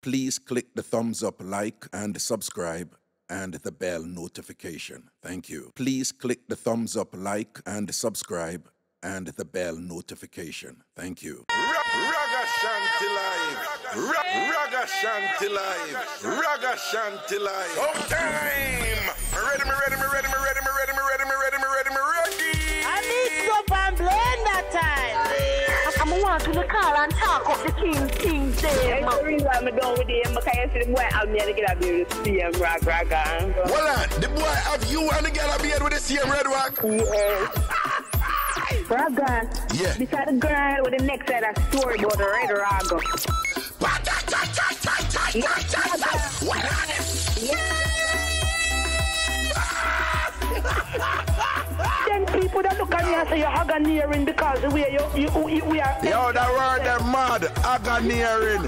Please click the thumbs up, like, and subscribe, and the bell notification. Thank you. Please click the thumbs up, like, and subscribe, and the bell notification. Thank you. Ragashanti live. Ragashanti live. Ragashanti live. Oh, time. Ready. I Mixup An Blenda time. I'm want to call and talk of the Kingston. That's the reason I'm done with him, because I see the boy out there to get a beer with the same Raga. Hold on. The boy have you and the girl a beard with the same red rock? Yes. Raga. Yeah. Beside the girl with the next side of story about the red Raga. Then people that look at me and say you're Haganiering because the way we are. Yo, that word they're mad. Aganeering.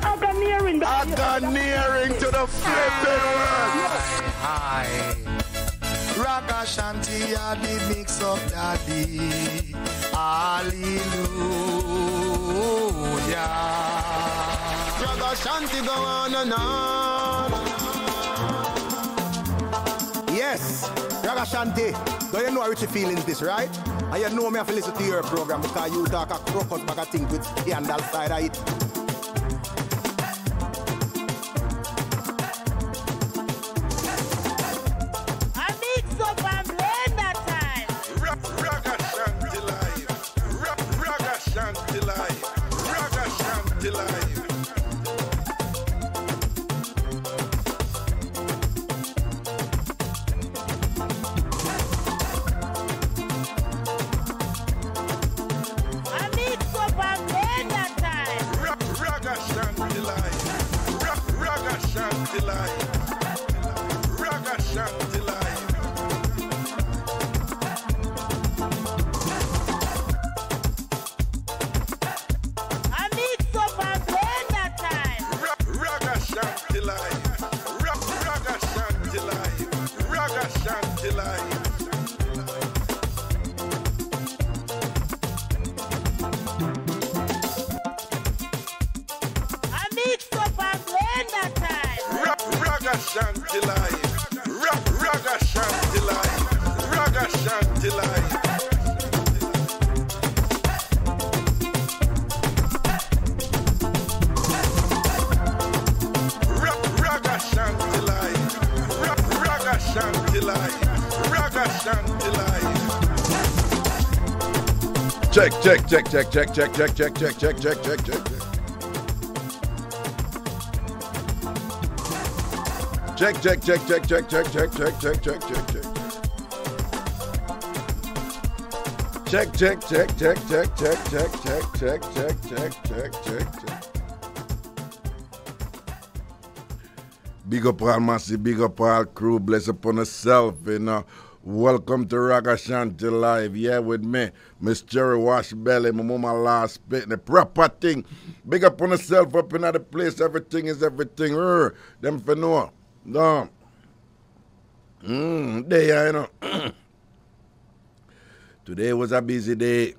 Aganeering to the flipping world. Hi. Ragashanti, I did mix up daddy. Hallelujah. Ragashanti go on and on. Yes, Ragashanti. Don't you know how Richie feelings this, right? And you know me have to listen to your program because you talk a crocus bag of things with scandal side of it. I Mixup An Blenda time. Ragashanti live. Ragashanti live. Ragashanti live. I Mixup An Blenda time. Ragashanti live. Ragashanti live. Ragashanti live. I Mixup An Blenda time. Ragashanti live. Ragashanti live. Ragashanti live. I Mixup An Blenda time. Ragashanti live. Ragashanti live. Ragashanti live. Ragashanti live. Ragashanti live. Ragashanti live. Check. Check. Big up all massive, big up all crew, bless upon yourself, welcome to Ragashanti Live, with me, Miss Jerry Wash Belly, my mama last spit, the proper thing. Big up on yourself up in the place, everything is everything, them for know. No. There you know. Today was a busy day.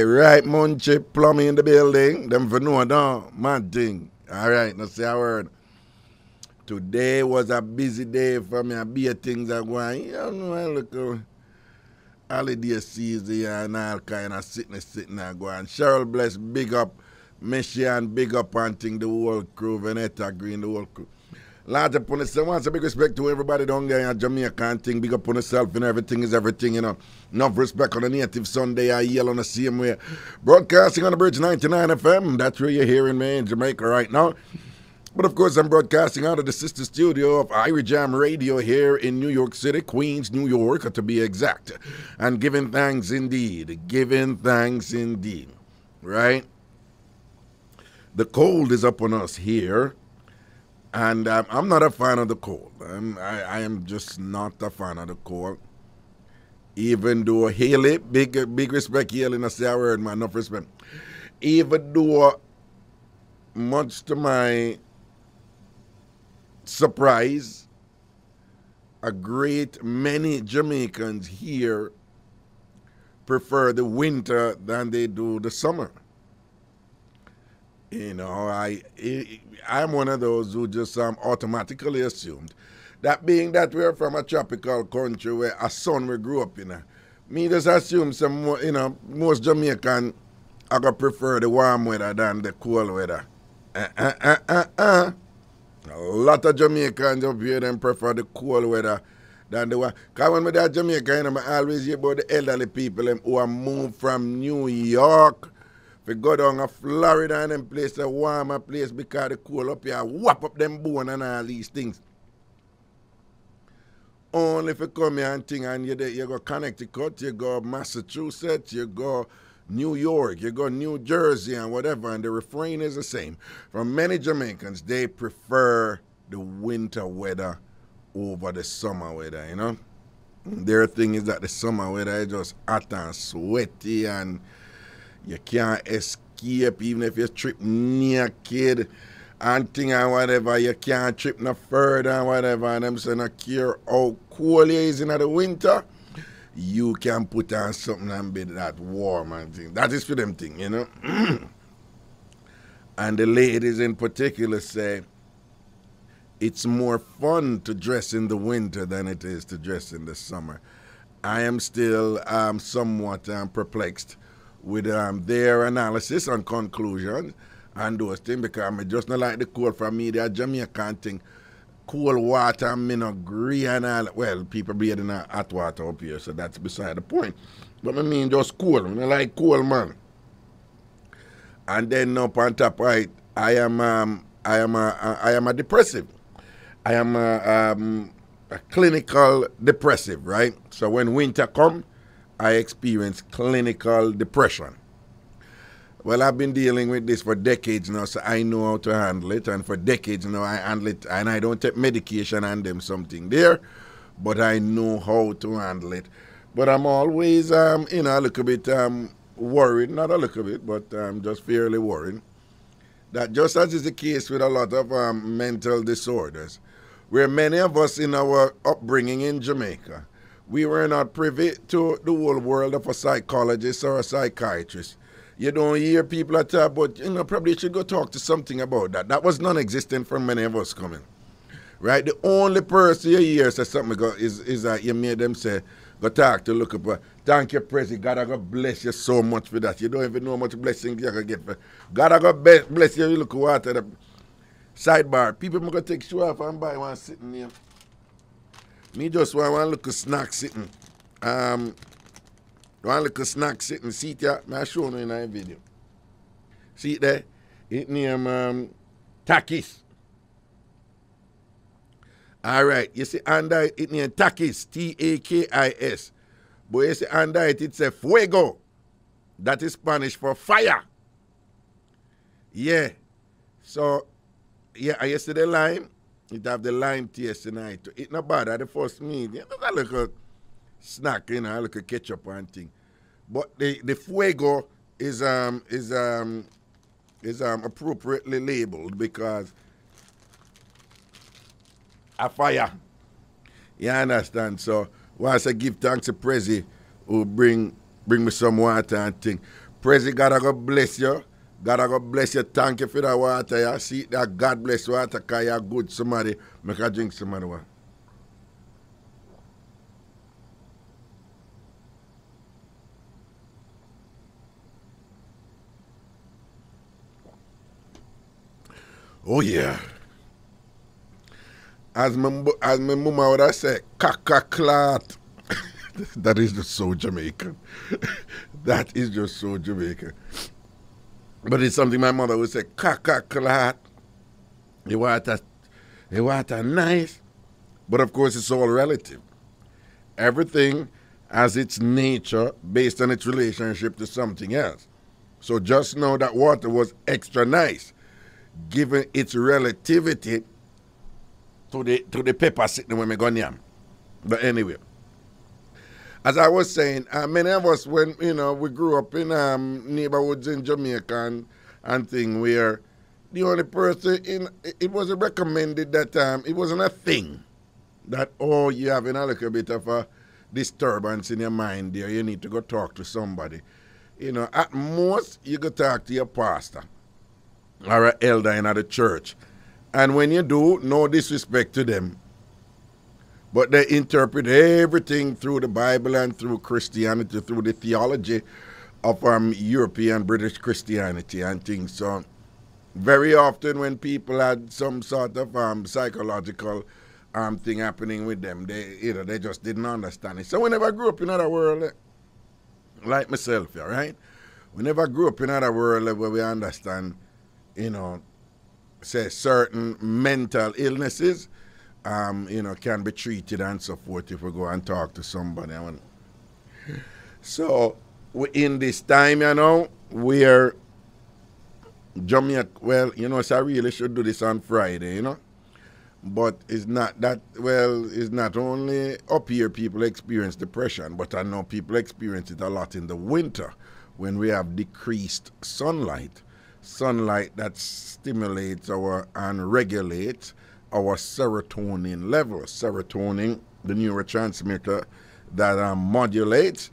Right, Munchie, plumbing in the building, them for know, no, mad thing. All right, now say a word. Today was a busy day for me. A beer things are going. You know, look, holiday season and all kind of sitting and going. Cheryl Bless, big up. Meshian, big up and thing, the whole crew. Veneta Green, the whole crew. Large upon yourself. Once a big respect to everybody down there in Jamaica and thing. Big up on yourself and everything is everything, you know. Enough respect on the native Sunday. I yell on the same way. Broadcasting on the Bridge 99 FM. That's where you're hearing me in Jamaica right now. But of course, I'm broadcasting out of the sister studio of IrieJam Radio here in New York City, Queens, New York, to be exact. And giving thanks indeed. Right? The cold is up on us here. And I'm not a fan of the cold. I am just not a fan of the cold. Even though Haley, big respect, Haley, I say a word, man, enough respect. Even though, much to my surprise, a great many Jamaicans here prefer the winter than they do the summer. You know, I'm one of those who just automatically assumed that being that we're from a tropical country where a sun we grew up in, me just assume some more, most Jamaican are gonna prefer the warm weather than the cold weather. A lot of Jamaicans up here them prefer the cold weather than the warm. Because when we're at Jamaica, I always hear about the elderly people who are moved from New York. If you go down to Florida and them place a warmer place because the cold up here whop up them bone and all these things. Only if you come here and think and you go Connecticut, you go Massachusetts, you go New York, you go New Jersey and whatever, and the refrain is the same. For many Jamaicans, they prefer the winter weather over the summer weather, you know. Their thing is that the summer weather is just hot and sweaty and you can't escape even if you trip naked and thing and whatever. You can't trip no further and whatever. And them say no care how cold it is in the winter. You can put on something and be that warm and thing. That is for them thing, you know. And the ladies in particular say it's more fun to dress in the winter than it is to dress in the summer. I am still somewhat perplexed with their analysis and conclusions and those things because I just not like the cold for me. The Jamaican thing, cold water, me not agree and all. Well, people breathe in hot water up here, so that's beside the point. But I mean just cold. I like cold, man. And then up on top, right, I am a depressive. I am a clinical depressive, right? So when winter comes, I experience clinical depression. Well, I've been dealing with this for decades now, so I know how to handle it. And for decades now, I handle it. And I don't take medication and them something there, but I know how to handle it. But I'm always, a little bit worried. Not a little bit, but just fairly worried. That just as is the case with a lot of mental disorders, where many of us in our upbringing in Jamaica, we were not privy to the whole world of a psychologist or a psychiatrist. You don't hear people at all, but probably you should go talk to something about that. That was non-existent for many of us coming. Right? The only person you hear say something is that you made them say, go talk to look up. Thank you, President. God, I God bless you so much for that. You don't even know how much blessings you're going to get for. God, I God bless you. You look water the sidebar. People are going to take shoe off and buy one sitting here. Me just want one little snack sitting. One little snack sitting. See it here? I'll show you in a video. See it there? It name Takis. All right. You see under it name Takis. Takis. But you see under it's a fuego. That is Spanish for fire. Yeah. So, yeah, I used to the lime. It have the lime taste tonight. It's not bad at the first meal. You know, like a snack, like a ketchup and thing. But the fuego is appropriately labeled because a fire. You understand? So once I give thanks to Prezi who bring me some water and thing. Prezi, God God bless you. God God bless you. Thank you for that water. You see that God bless water because you're good somebody. Make a drink some other one. Oh yeah. As my mama would have said, caca-clat. That is just so Jamaican. That is just so Jamaican. But it's something my mother would say, caca-clat. The water nice. But of course it's all relative. Everything has its nature based on its relationship to something else. So just know that water was extra nice, given its relativity to the pepper sitting when we go yam. But anyway, as I was saying, many of us, when we grew up in neighborhoods in Jamaica and thing where the only person it wasn't recommended that it wasn't a thing that you're having a little bit of a disturbance in your mind there. You need to go talk to somebody. At most you go talk to your pastor. or an elder in the church. And when you do, no disrespect to them, but they interpret everything through the Bible and through Christianity, through the theology of European British Christianity and things. So very often when people had some sort of psychological thing happening with them, they just didn't understand it. So we never grew up in another world like myself, yeah, right? We never grew up in another world where we understand, say certain mental illnesses, can be treated and so forth if we go and talk to somebody. So in this time, where Jamaica, well, so I really should do this on Friday, but it's not that, it's not only up here people experience depression, but I know people experience it a lot in the winter when we have decreased sunlight that stimulates and regulates our serotonin levels. Serotonin, the neurotransmitter that modulates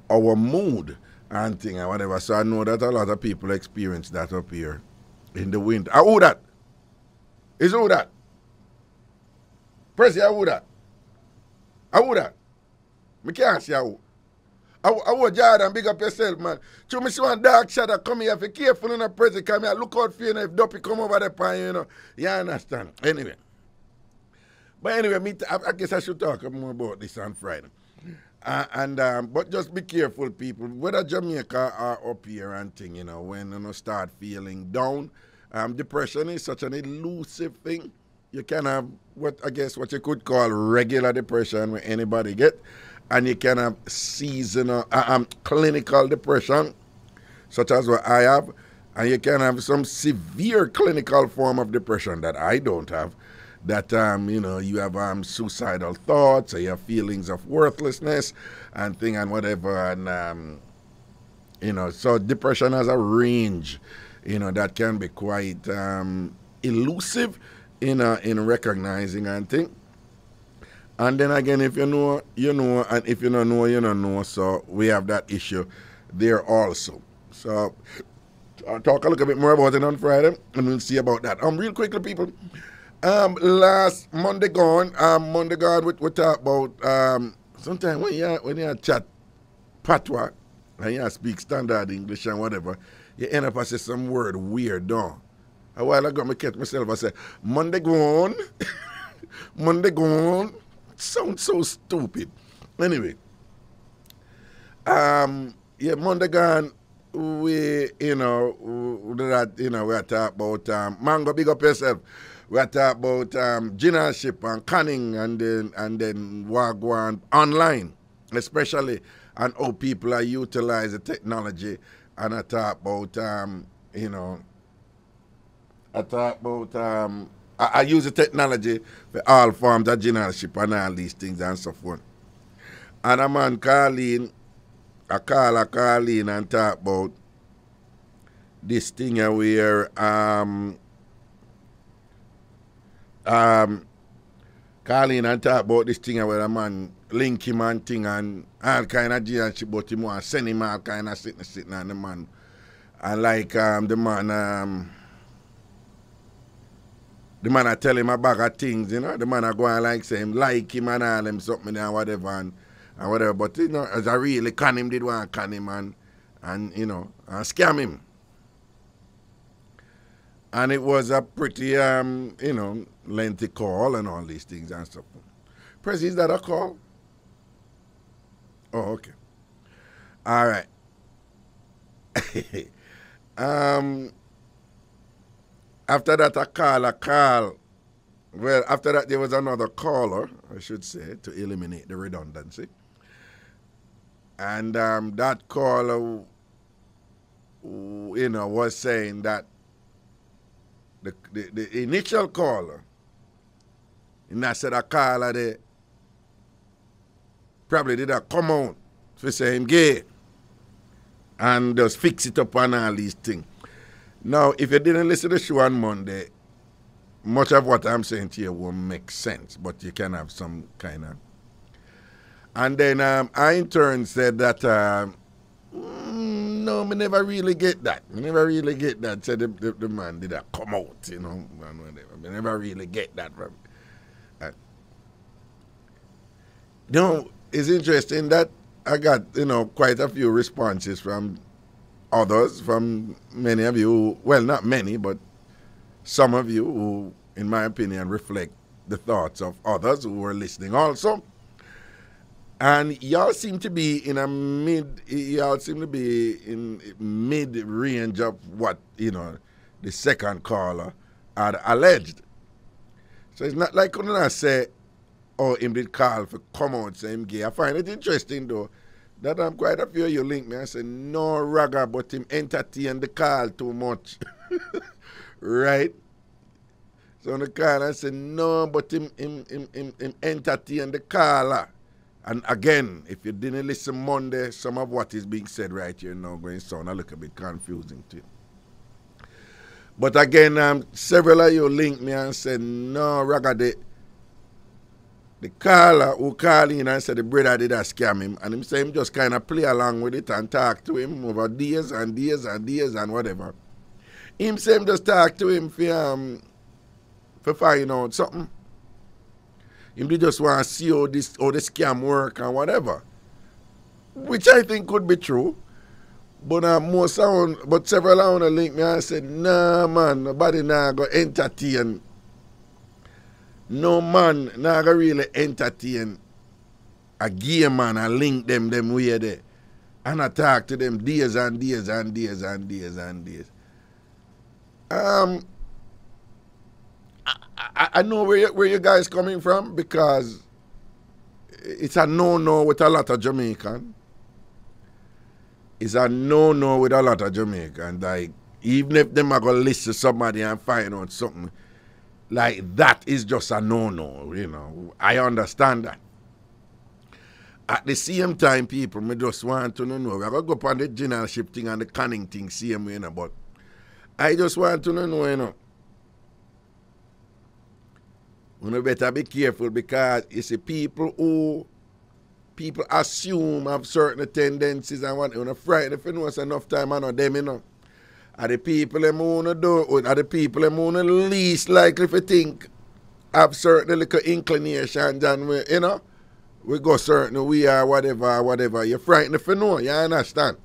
our mood and thing and whatever. So I know that a lot of people experience that up here in the winter. Who that? Is who that? Press who that? Who that? I can't see who. I want Jordan, big up yourself, man. So me see one dark shadow come here, be careful in the press, come here, look out for you, if Duppy come over the pan, You understand? Anyway. But anyway, I guess I should talk more about this on Friday. But just be careful, people. Whether Jamaica or up here and thing, when you start feeling down, depression is such an elusive thing. You can have what you could call regular depression where anybody get, and you can have seasonal, clinical depression, such as what I have, and you can have some severe clinical form of depression that I don't have. That you have suicidal thoughts, or you have feelings of worthlessness and thing and whatever, and so depression has a range, that can be quite elusive in recognizing and thing. And then again, if you know, and if you don't know, you don't know. So we have that issue there also. So I'll talk a little bit more about it on Friday, and we'll see about that. Real quickly, people. Last Monday gone, we talk about sometimes when you chat patois and you speak standard English and whatever, you end up say some word weird, don't? A while ago, I catch myself, I say, Monday gone, Monday gone. Sounds so stupid. Anyway, Monday gone, we talk about Mango, big up yourself. We talk about generalship and canning and then wagwan online, especially, and how people are utilize the technology. And I talk about I use the technology for all forms of generalship and all these things and so forth. And a man call in and talk about this thing where call in and talk about this thing where a man link him and thing and all kind of generalship, but him want to send him all kind of sitting and the man. And like the man I tell him a bag of things, The man I go and like say him like him and all them something and whatever and whatever. But as I really can him, did want to can him and scam him. And it was a pretty lengthy call and all these things and stuff. Press, is that a call? Oh, okay. All right. After that, a call. Well, after that, there was another caller, I should say, to eliminate the redundancy. And that caller, was saying that the initial caller, and I said a caller there, probably did a come out to say him gay and just fix it up on all these things. Now, if you didn't listen to the show on Monday, much of what I'm saying to you won't make sense, but you can have some kind of. And then I in turn said that no, me never really get that. Me never really get that. So the man did that come out, you know, and whatever. Me never really get that from. No, it's interesting that I got, you know, quite a few responses from others, from many of you, well, not many, but some of you who, in my opinion, reflect the thoughts of others who were listening also. And y'all seem to be in mid-range of what, you know, the second caller had alleged. So it's not like when I say, oh, him did call for come out, say him gay. I find it interesting, though, that quite a few of you link me and say, no, Raga, but him entertain the call too much. Right? So on the call, I say, no, but him entertain the caller. And again, if you didn't listen Monday, some of what is being said right here now going to sound a little bit confusing to you. But again, several of you link me and said, no, Raga, the caller who called in and said the brother did a scam him, and him say him just kind of play along with it and talk to him over days and days and days and whatever. Him say him just talk to him for find out something. Him just want to see how the scam work and whatever. Which I think could be true. But several of them link me and said, nah man, nobody now go entertain. No man now go really entertain a gay man and link them way there. And I talk to them days and days and days and days and days. I know where you guys coming from, because it's a no-no with a lot of Jamaican. It's a no-no with a lot of Jamaican. Like, even if them are going to listen to somebody and find out something, like that is just a no-no, you know. I understand that. At the same time, people, me just want to know, we're going to go up on the generalship thing and the canning thing same way, you know, but I just want to know, you know, you better be careful, because you see people assume have certain tendencies and what, you know, frightened if you know it's enough time I know them, you know. Are the people them who do, are the people them who least likely to think have certain little inclinations and we, you know, we go certain we are whatever. You're frightened if you know, you understand?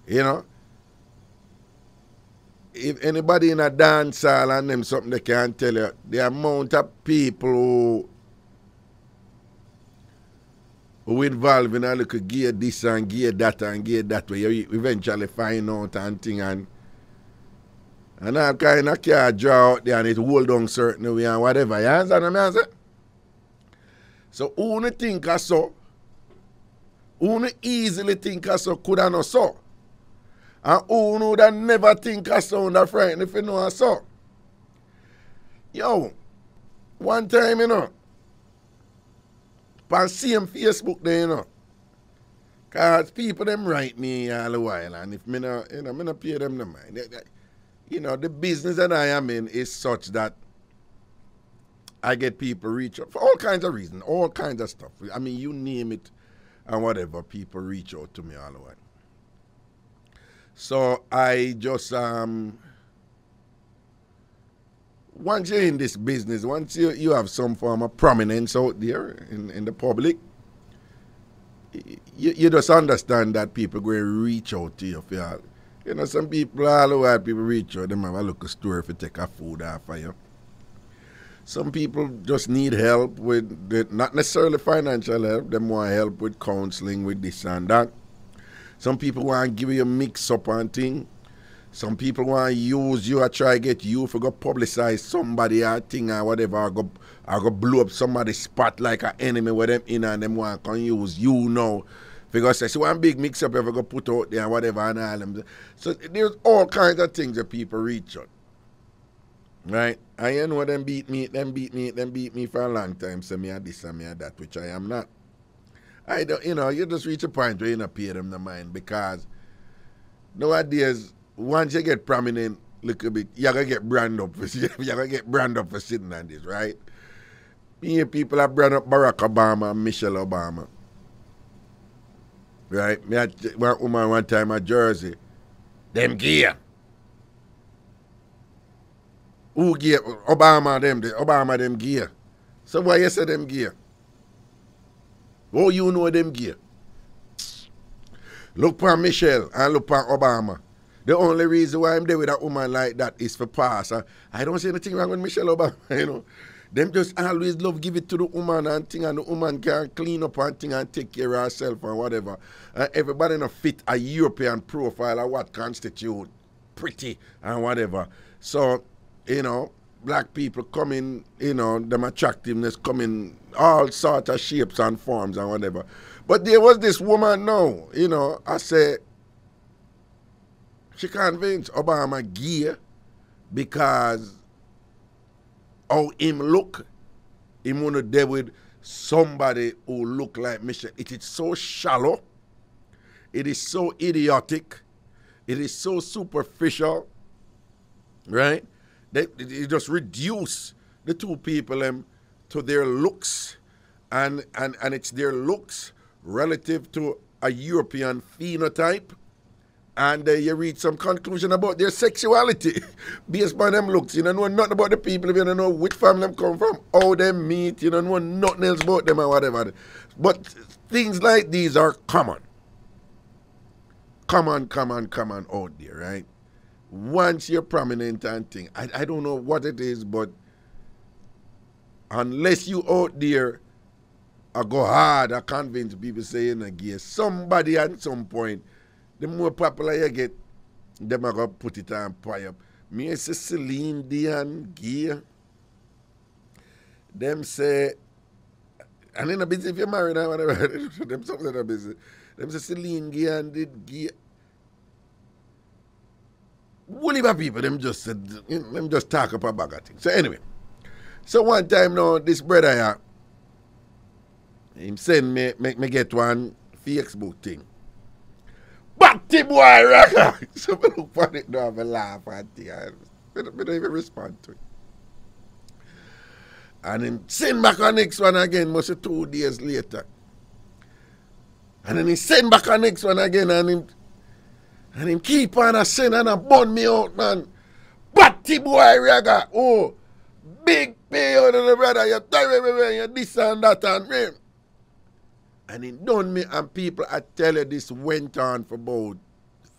You know? If anybody in a dancehall and them something they can tell you, the amount of people who involved in a little gear this and gear that and gear that way, you eventually find out and thing and all kind of car draw out there and it hold on certain way and whatever. You understand what I say? So who think of so? Who easily think of so could have not so? And who would have never think of sound of frightened if you know a so? Yo, one time, you know, on same Facebook there, you know, because people them write me all the while, and if me no, you know, me no pay them no mind. You know, the business that I am in is such that I get people reach out for all kinds of reasons, all kinds of stuff. I mean, you name it and whatever, people reach out to me all the while. So I just, once you're in this business, once you have some form of prominence out there in the public, you just understand that people go reach out to you. You know, some people, all the while people reach out, them have a local store if you take a food off of you. Some people just need help with, not necessarily financial help, them want help with counseling, with this and that. Some people want to give you a mix-up and thing. Some people want to use you or try to get you for go publicize somebody or thing or whatever, or go blow up somebody's spot like an enemy with them in and them want to use you now. Because say, one big mix-up ever go put out there and whatever and all them. So there's all kinds of things that people reach out. Right? And you know them beat me for a long time, so me and this and me and that, which I am not. I don't, you know, you just reach a point where you don't pay them the mind, because nowadays, once you get prominent a little bit, you're going to get brand up for sitting on this, right? Me people are brand up Barack Obama and Michelle Obama. right? Me had one woman one time at Jersey. Them gear. Who gear? Obama them gear. So why you say them gear? Oh, you know them gear. Look for Michelle and look for Obama. The only reason why I'm there with a woman like that is for pass. I don't see anything wrong with Michelle Obama, you know. Them just always love give it to the woman and thing, and the woman can clean up and thing and take care of herself and whatever. Everybody not fit a European profile of what constitute pretty and whatever. So, you know, black people come in, you know, them attractiveness come in all sorts of shapes and forms and whatever. But there was this woman now, you know, I say, she convinced Obama gay because how him look, him wanna deal with somebody who look like Michelle. It is so shallow, it is so idiotic, it is so superficial, right? They just reduce the two people to their looks, and it's their looks relative to a European phenotype, and you reach some conclusion about their sexuality based on them looks. You don't know nothing about the people, you don't know which family them come from, how they meet, you don't know nothing else about them or whatever. But things like these are common. Common out there, right? Once you're prominent and thing, I don't know what it is, but unless you out there I go hard, I convince people saying again, somebody at some point, the more popular you get, them are going to put it on fire. Me and Celine Dion, gay. Them say, and in a business, if you're married or whatever, them something in a business. Them say Celine Dion did gay. Woolly people, them just talk up a bag of things. So anyway, so one time now, this brother here, him send me, make me get one Facebook thing. Batty boy, Raga! So I look for it now, I laugh at it. I don't even respond to it. And him send back a next one again, must be 2 days later. And then he send back a next one again, and him keep on a send and a burn me out, man. Batty boy, Raga! Oh, big pay out of the brother, you this and that and me. And he done me, and people, I tell you, this went on for about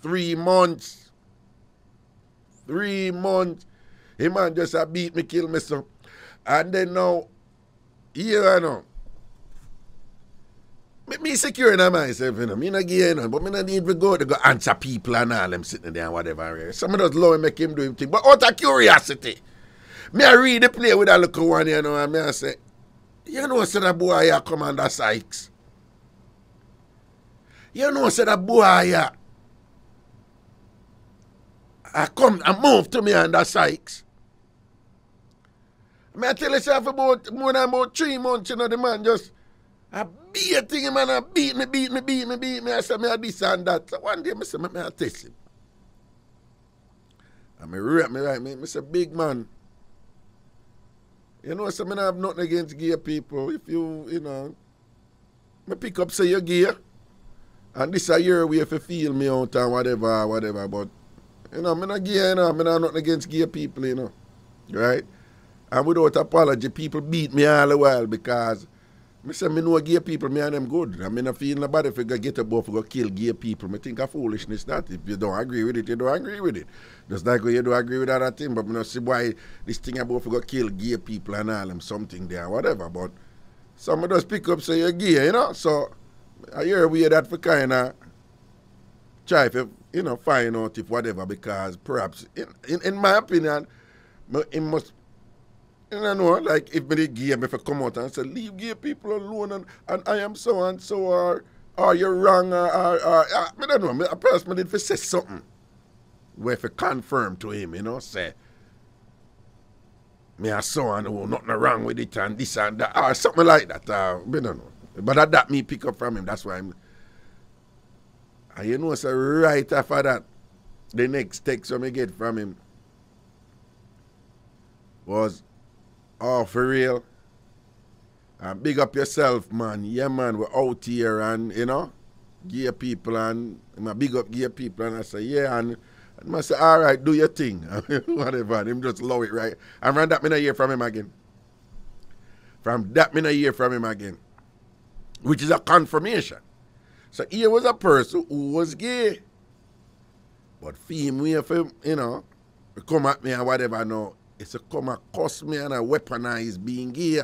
3 months. 3 months. He man just beat me, kill me, so. And then now, here I know. Me secure in myself, you know. Me not gay, you know, but me not need to go answer people and all them sitting there and whatever. Some of those low make him do him thing. But out of curiosity, me I read the play with a little one, you know, and me I say, you know, say that boy here Commander Sykes. You know, say that boy here, I move to me under Sykes. I tell you, for about more than about 3 months, you know, the man just, I beat him, man, I beat me. I said, me this and that. So one day, I said, I test him. And I rap me right, I say, big man. You know, so I have nothing against gay people. If you know, I pick up, say you're gay. And this is your way to feel me out and whatever. But, you know, I'm not gay, you know. I'm not nothing against gay people, you know. Right? And without apology, people beat me all the while because I say, I know gay people, me and them good. I mean, I feel nobody if you get a buff, go kill gay people. I think a foolishness that. If you don't agree with it, you don't agree with it. Just like when you don't agree with other thing, but I don't see why this thing about go kill gay people and all them something there, whatever. But some of us pick up say you're gay, you know. So I hear we that for kind of try to, you know, find out if whatever, because perhaps, in my opinion, it must, you know, like if me gay, if I come out and say, leave gay people alone and I am so and so, or you're wrong, I don't know, a person did say something where if I confirm to him, you know, say, me a so and oh, nothing wrong with it and this and that, or something like that, I don't know. But that me pick up from him, that's why I'm, and you know, so right after that, the next text I get from him was, oh, for real? And big up yourself, man. Yeah, man, we're out here and, you know, gay people and I big up gay people and I say, yeah, and I say, all right, do your thing. Whatever. And him just love it, right? And from that, me not hear from him again. From that, me not hear from him again. Which is a confirmation. So he was a person who was gay. But for him, come at me and whatever, no, it's a come across me and a weaponize being gay.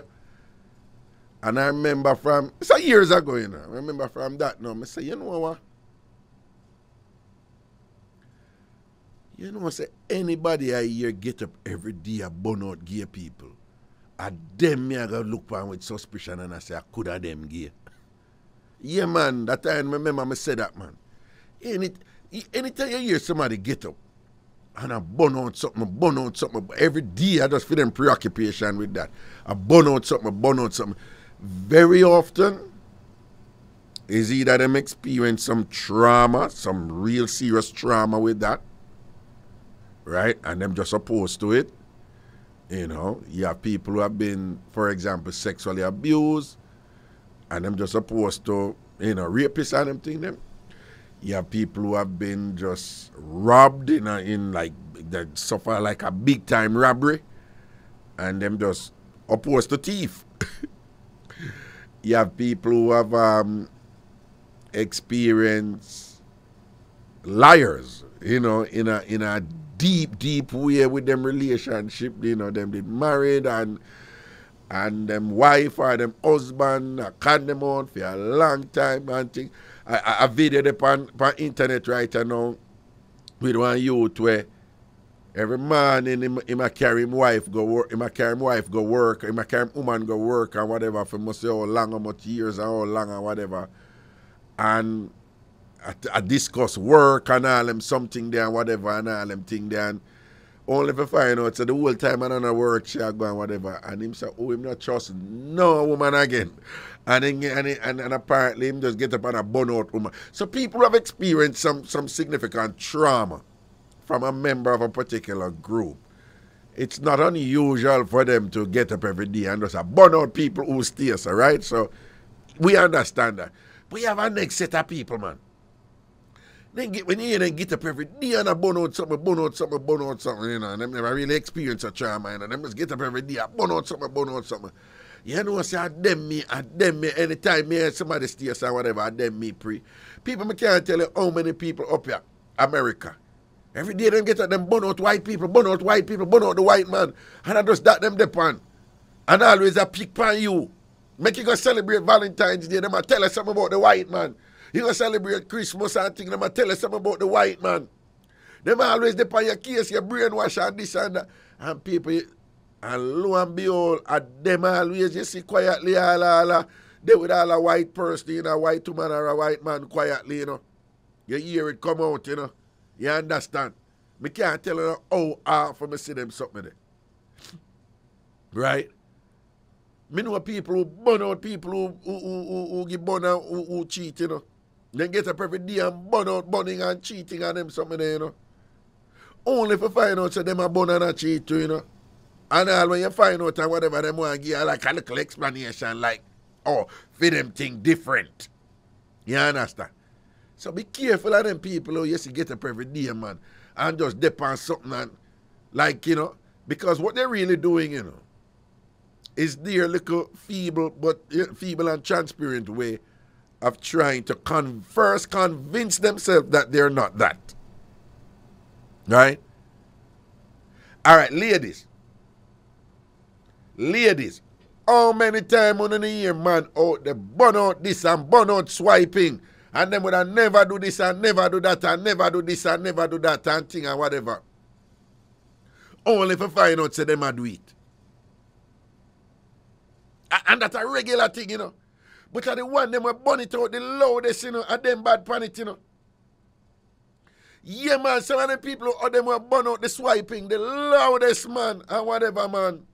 And I remember from, it's years ago, I remember from that now, I say, you know what? You know, say anybody I hear get up every day and burn out gay people. And them me I go look for with suspicion and I say, I could have them gay. Yeah, man, that time I remember I said that, man. Anytime you hear somebody get up and I burn out something, every day I just feel them preoccupation with that. I burn out something. Very often, is either them experience some trauma, some real serious trauma with that, right? And them just opposed to it. You have people who have been, for example, sexually abused, and them just opposed to, rapists and them thing them. You have people who have been just robbed in like, that suffer like a big time robbery, and them just opposed to thief. You have people who have experienced liars, in a deep way with them relationship. Them did married and them wife or them husband can them on for a long time and thing. I video upon internet right now with one youth where every morning he carry him wife go work, he carry him wife go work, he carry him woman go work and whatever for must say how long, how much years and how long and whatever. And I discuss work and all them something there and whatever and all them thing there and only if I find out so the whole time I don't work she go and whatever and him say, oh, him not trust no woman again. And apparently him just get up and a burn out woman. So people have experienced some significant trauma from a member of a particular group. It's not unusual for them to get up every day and just burn out people who stay, so right? So we understand that. We have a next set of people, man. When you get up every day and burn out something, and them never really experience a trauma, and them just get up every day and burn out something. You know, say, I them me, anytime me hear somebody stay or whatever, I them me pre. People, me can't tell you how many people up here, America. Every day them get at them burn out white people, burn out the white man. And I just that them depend. And always a pick on you. Make you go celebrate Valentine's Day, them a tell us something about the white man. You go celebrate Christmas and things, them a tell us something about the white man. Them always depend your case, your brainwash and this and that. And people, and lo and behold, at them always you see quietly all they with all a white person, a white woman or a white man quietly, You hear it come out, You understand? Me can't tell you how often I see them something there. Right? Me know people who burn out people who get burn out, who cheat, Then get up every day and burn out, burning and cheating on them something there, Only if you find out so them are burn and cheat too, And all when you find out and whatever them want to give you like a little explanation like, oh, for them thing different. You understand? So be careful of them people who used to get up every day, man, and just dip on something and, like, because what they're really doing, is their little feeble and transparent way of trying to first convince themselves that they're not that. Right? All right, ladies. Ladies, how many times on the year, man, out they burn out this and burn out swiping, and then would I never do this and never do that and never do this and never do that and thing and whatever. Only if I find out say them a do it. And that's a regular thing, But the one them will burn it out the loudest, and them bad pan it, Yeah, man, some of the people who them will burn out the swiping, the loudest, man, and whatever, man.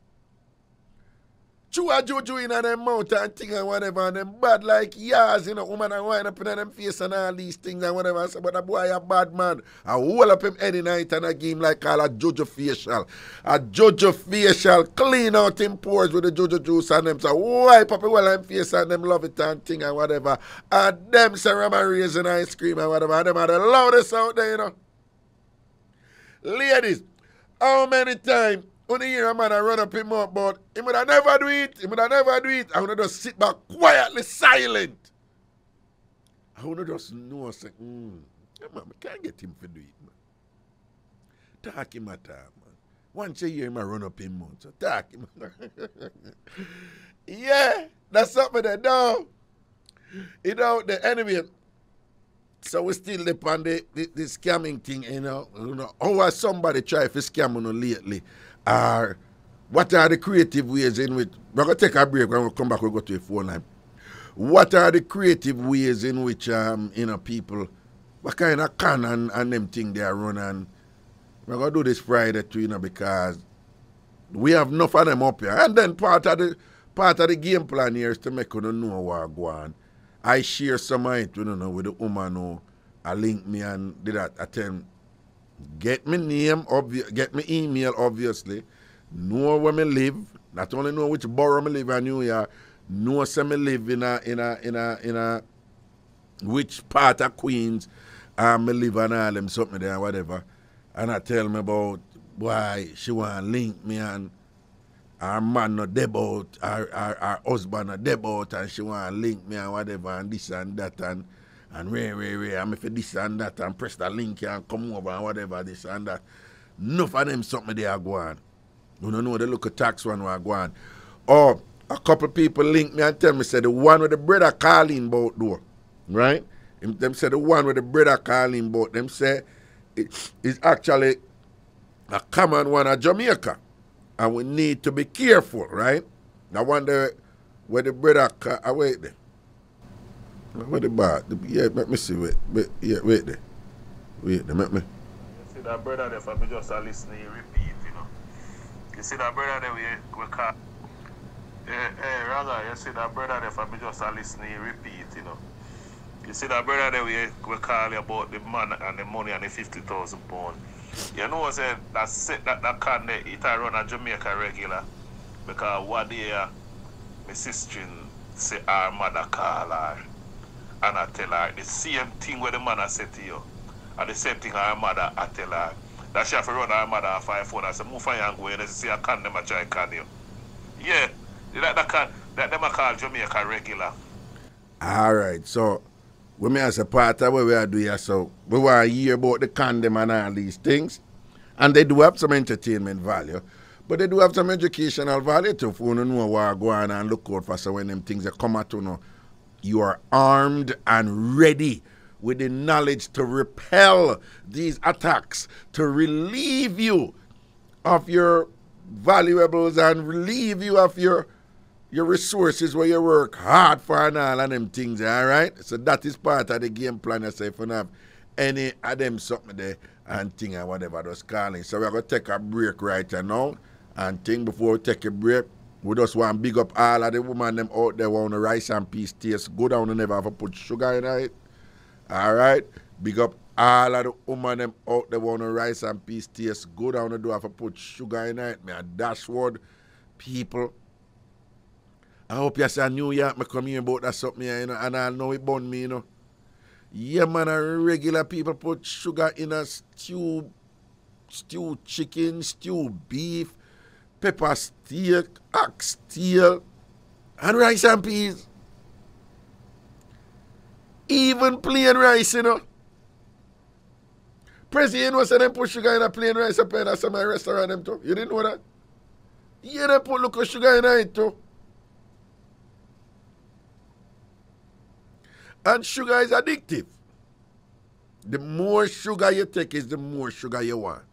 chew a juju in them mouth and thing and whatever, and them bad like yas, you know, woman and wind up in them face and all these things and whatever. I say, but the boy a bad man. I hold up him any night and I give him like all a Jojo facial. A Jojo facial, clean out him pores with the Jojo juice and them. So wipe up well him face and them love it and thing and whatever. And them say Rama raisin ice cream and whatever. And them are the loudest out there, you know. Ladies, how many times when you hear a man run up him up, but he would have never do it, he would have never do it. I would just sit back quietly silent. I would just know, say, man, I can't get him to do it, man. Talk him at time, man. Once you hear him run up him mouth, so talk him. Yeah, that's something that do. You know, the enemy. So we still depend on the scamming thing, you know. How has somebody tried to scam on lately? Or what are the creative ways in which, we're going to take a break, when we come back, we'll go to a phone line. What are the creative ways in which, you know, people, what kind of con and them thing they are running? We're going to do this Friday too, you know, because we have enough of them up here. And then part of the game plan here is to make you know what go on. I share some of it, you know, with the woman who I link me and did that. I tell him, get me name, get me email, obviously. Know where me live. Not only know which borough me live in New York, know say me live in a which part of Queens me live and all them something there, whatever. And I tell me about why she want to link me and her man not debout, her husband not debout, and she want to link me and whatever, and this and that, and I'm for this and that, and press the link and come over and whatever, this and that. Enough of them something they are going. You don't know, they look at tax one who are going. Or a couple people link me and tell me, say the one with the brother calling about door, right? Them say the one with the brother calling about, them say it's actually a common one at Jamaica. And we need to be careful, right? I wonder where the brother wait there. Where the bar? Yeah, let me see. Wait there. Wait there, let me. You see that brother there, for me just a listening, repeat, you know. You see that brother there, we call. Hey, Raga, you see that brother there, for me just a listening, repeat, you know. You see that brother there, we call you about the man and the money and the £50,000. You know what I'm saying? That can there, it run a Jamaica regular. Because one day, my sister say her mother call her. And I tell her the same thing where the man I said to you. And the same thing her mother I tell her. That she have to run her mother off her phone and say, move for and go and see a can them a try can you. Yeah. That them a call Jamaica regular. Alright, so when me as a part of what we are doing here, so we want to hear about the condom and all these things. And they do have some entertainment value. But they do have some educational value too. For you know what go on and look out for, so when them things that come out, you know, you are armed and ready with the knowledge to repel these attacks, to relieve you of your valuables and relieve you of your resources where you work hard for and all of them things, all right? So that is part of the game plan. I say if you don't have any of them something there and thing and whatever those calling. So we're going to take a break right now and thing before we take a break. We just want to big up all of the women them out there want the rice and peas taste good and never have to put sugar in it. All right? Big up all of the women them out there want the rice and peas taste good and don't have to put sugar in it. Me a dashboard people. I hope you say New York, me come here about that something, you know, and I know it burn me, you know. Yeah, man, regular people put sugar in a stew chicken, stew beef, pepper steak, oxtail, and rice and peas. Even plain rice, you know. President was saying them put sugar in a plain rice up in some restaurant them too. You didn't know that? Yeah, they put look of sugar in it too. And sugar is addictive. The more sugar you take is the more sugar you want.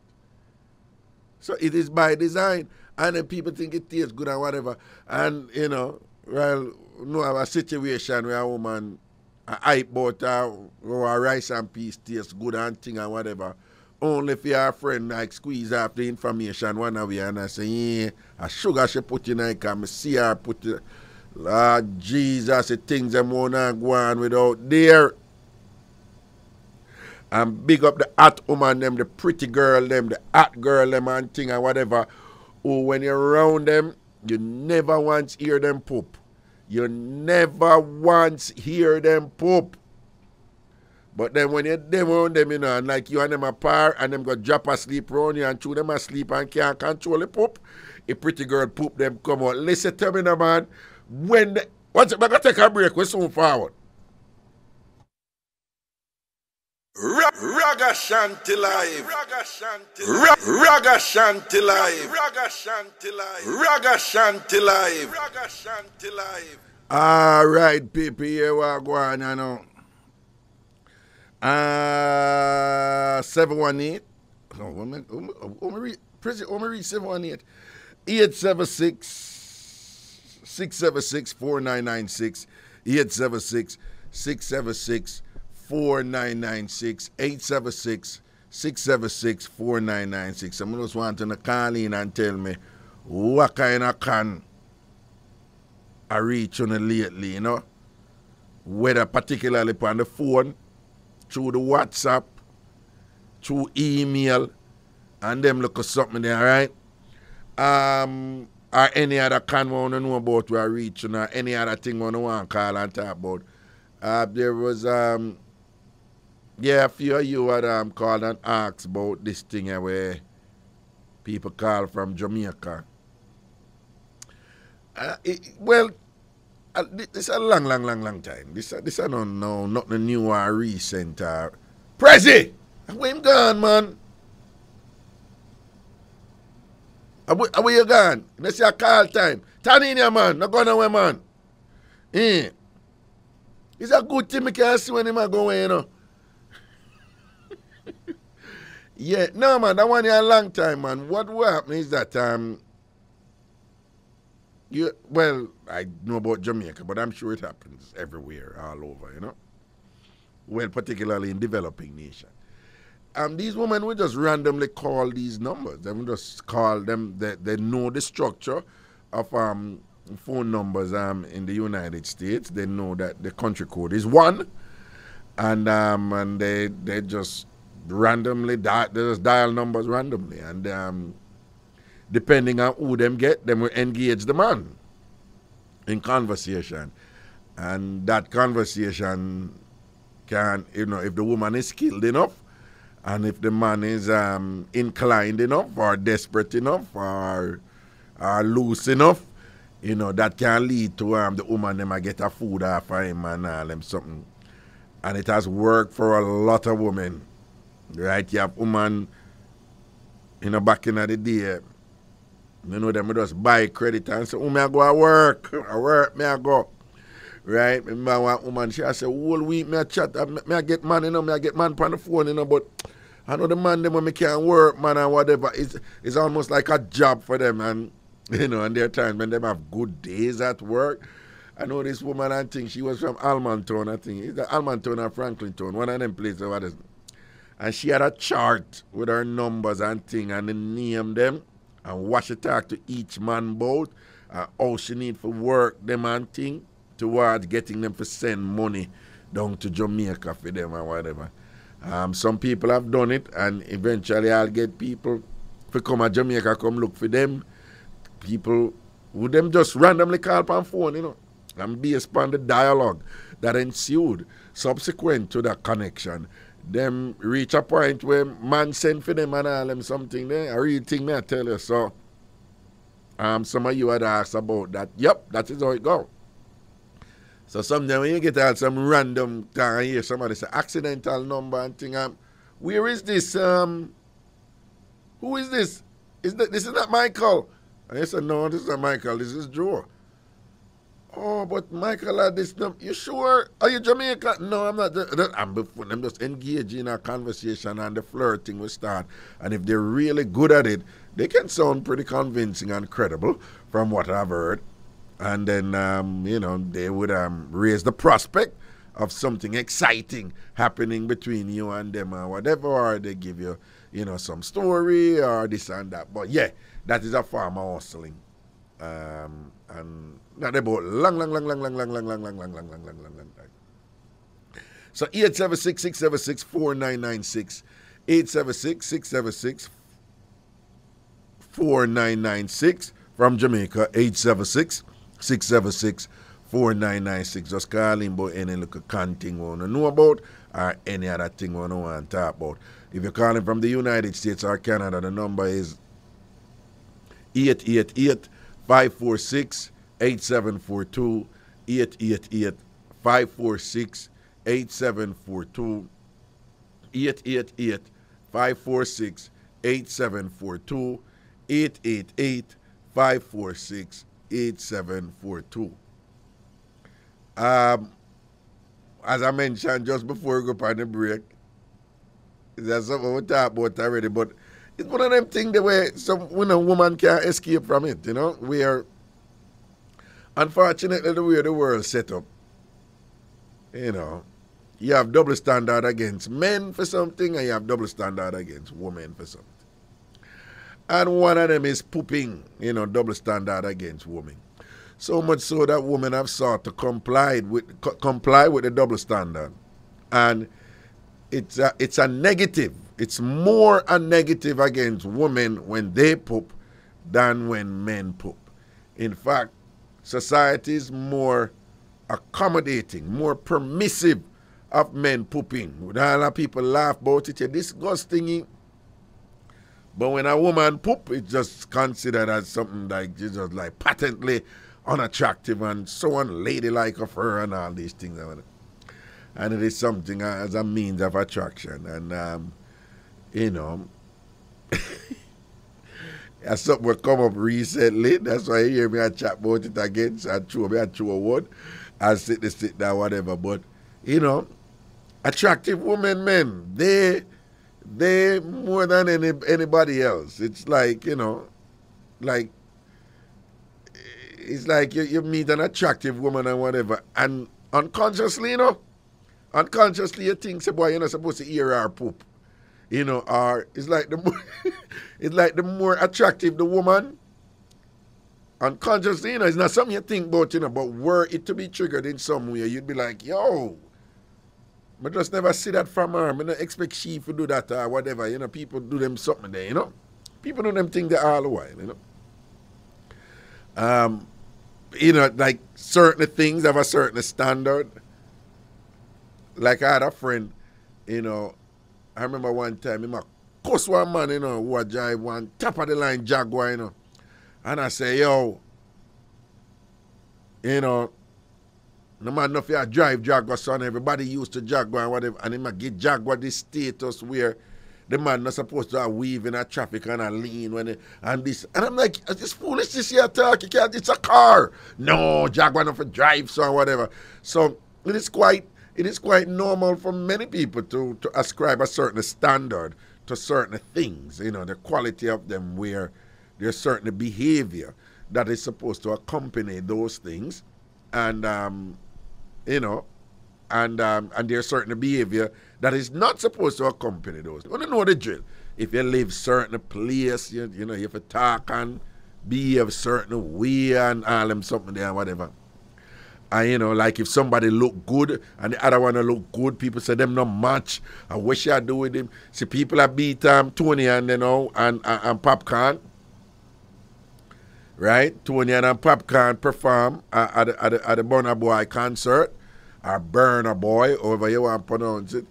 So it is by design. And then people think it tastes good and whatever. And, you know, well, no have a situation where a woman hype about her rice and peas tastes good and thing and whatever. Only if your friend like squeeze off the information one away and I say, yeah, A sugar she put in her, because I see her put it. Lord Jesus, the things them wanna go on without there. And big up the hot woman them, the pretty girl them, the hot girl them and thing and whatever. Who when you're around them, you never once hear them poop. You never once hear them poop. But then when you're them around them, you know, and like you and them apart and them go drop asleep around you and chew them asleep and can't control the poop, a pretty girl poop them come out. Listen to me now, man. When the, once I'm gonna take a break, we're soon forward. Ragashanti live. Ragashanti live. Ragashanti live. All right, people, here we go on, you know. 718. Oh, read 718. 876-676-4996. 876-676-4996. 876-676-4996. Someone just wanting to call in and tell me what kind of can I reach on it lately, you know? Whether particularly on the phone, through the WhatsApp, through email, and them look at something there, right? Or any other can we want to know about where I reach, or any other thing we want to call and talk about. There was, a few of you had called and asked about this thing where people call from Jamaica. This a long time. This is not the new or recent. Prezi! Where him gone, man? Where you gone? Let's say a call time. Turn in here, man. Not going away, man. It's a good thing we can see when him are going, you know. Yeah, no, man. That one here a long time, man. What will happen is that, I know about Jamaica, but I'm sure it happens everywhere, all over, you know. Well, particularly in developing nations. These women will just randomly call these numbers. They will just call them. They know the structure of phone numbers in the United States. They know that the country code is 1, and they just randomly dial numbers randomly, and depending on who them get, them will engage the man in conversation, and that conversation can, you know, if the woman is skilled enough. And if the man is inclined enough or desperate enough or loose enough, you know, that can lead to the woman them get a food off of him and all them something. And it has worked for a lot of women. Right? You have women, you know, back in the day, you know, them just buy credit and say, me I go to work. Me I go. Right? Remember one woman, she said, whole week me I chat, me I get man, you know, me I get man on the phone, you know, but I know the man them when me can't work, man, and whatever, it's almost like a job for them, and, you know, and there are times when them have good days at work. I know this woman, I think she was from Almontown, I think, either Almontown or Franklintown, one of them places, what is it? And she had a chart with her numbers and thing, and they name them, and what she talk to each man about, how she need for work, them and thing, towards getting them to send money down to Jamaica for them or whatever. Some people have done it, and eventually I'll get people to come to Jamaica, come look for them. People who them just randomly call upon phone, you know, and based upon the dialogue that ensued subsequent to that connection, them reach a point where man send for them and all them something there. A real thing, may I tell you. So, some of you had asked about that. Yep, that is how it goes. So sometimes when you get out some random thing and hear somebody say accidental number and thing, where is this? Who is this? This is not Michael. And I said, no, this is not Michael, this is Joe. Oh, but Michael had this number. You sure? Are you Jamaican? No, I'm not. I'm just engaging in a conversation and the flirting will start. And if they're really good at it, they can sound pretty convincing and credible from what I've heard. And then, you know, they would raise the prospect of something exciting happening between you and them or whatever, or they give you, you know, some story or this and that. But yeah, that is a form of hustling. And not about long time. So 876-676-4996, 876-676-4996 from Jamaica, 876-676-4996. Just call in about any little con thing you want to know about or any other thing you want to talk about. If you're calling from the United States or Canada, the number is 888-546-8742, 888-546-8742, 888-546-8742, 888-546-8742. As I mentioned just before we go on the break, that's something we talked about already, but it's one of them things the way some woman can't escape from it, you know. We are, unfortunately, the way the world set up, you know, you have double standard against men for something and you have double standard against women for something. And one of them is pooping, you know, double standard against women. So much so that women have sought to comply with the double standard. And it's a negative. It's more a negative against women when they poop than when men poop. In fact, society is more accommodating, more permissive of men pooping. A lot of people laugh about it, it's disgusting. But when a woman poop, it's just considered as something like just like patently unattractive and so unladylike of her and all these things. And it is something as a means of attraction. And you know, as something will come up recently. That's why you hear me chat about it again. So I throw a word. I sit down, whatever. But, you know, attractive women, men, they more than anybody else. It's like, you know, like, it's like you meet an attractive woman and whatever. And unconsciously, you know, you think, say, boy, you're not supposed to hear her poop. You know, or it's like the more attractive the woman, unconsciously, you know, it's not something you think about, you know, but were it to be triggered in some way, you'd be like, yo, I just never see that from her. I don't expect she to do that or whatever. You know, people do them something there, you know. People do them things there all the while, you know. You know, like certain things have a certain standard. Like I had a friend, you know, I remember one time, I cuss one man, you know, who drive one top of the line Jaguar, you know. And I say, yo, you know, no man know if you drive Jaguar, son, everybody used to Jaguar and whatever, and he might get Jaguar this status where the man not supposed to weave in a traffic and a lean when and this. And I'm like, it's foolishness here talk, you can't, it's a car. No, Jaguar not for drive, so whatever. So it is quite normal for many people to ascribe a certain standard to certain things, you know, the quality of them where there's certain behavior that is supposed to accompany those things. And, you know, and there's certain behavior that is not supposed to accompany those. You want to know the drill. If you live certain place, you know, you have to talk and behave certain way and all them something there and whatever. And, you know, like if somebody look good and the other one look good, people say them not match. And what should I do with him? See, people that beat Tony and, you know, and Popcorn. Right? Tony and Popcorn perform at the Burna Boy concert. Or Burna Boy, however you want to pronounce it.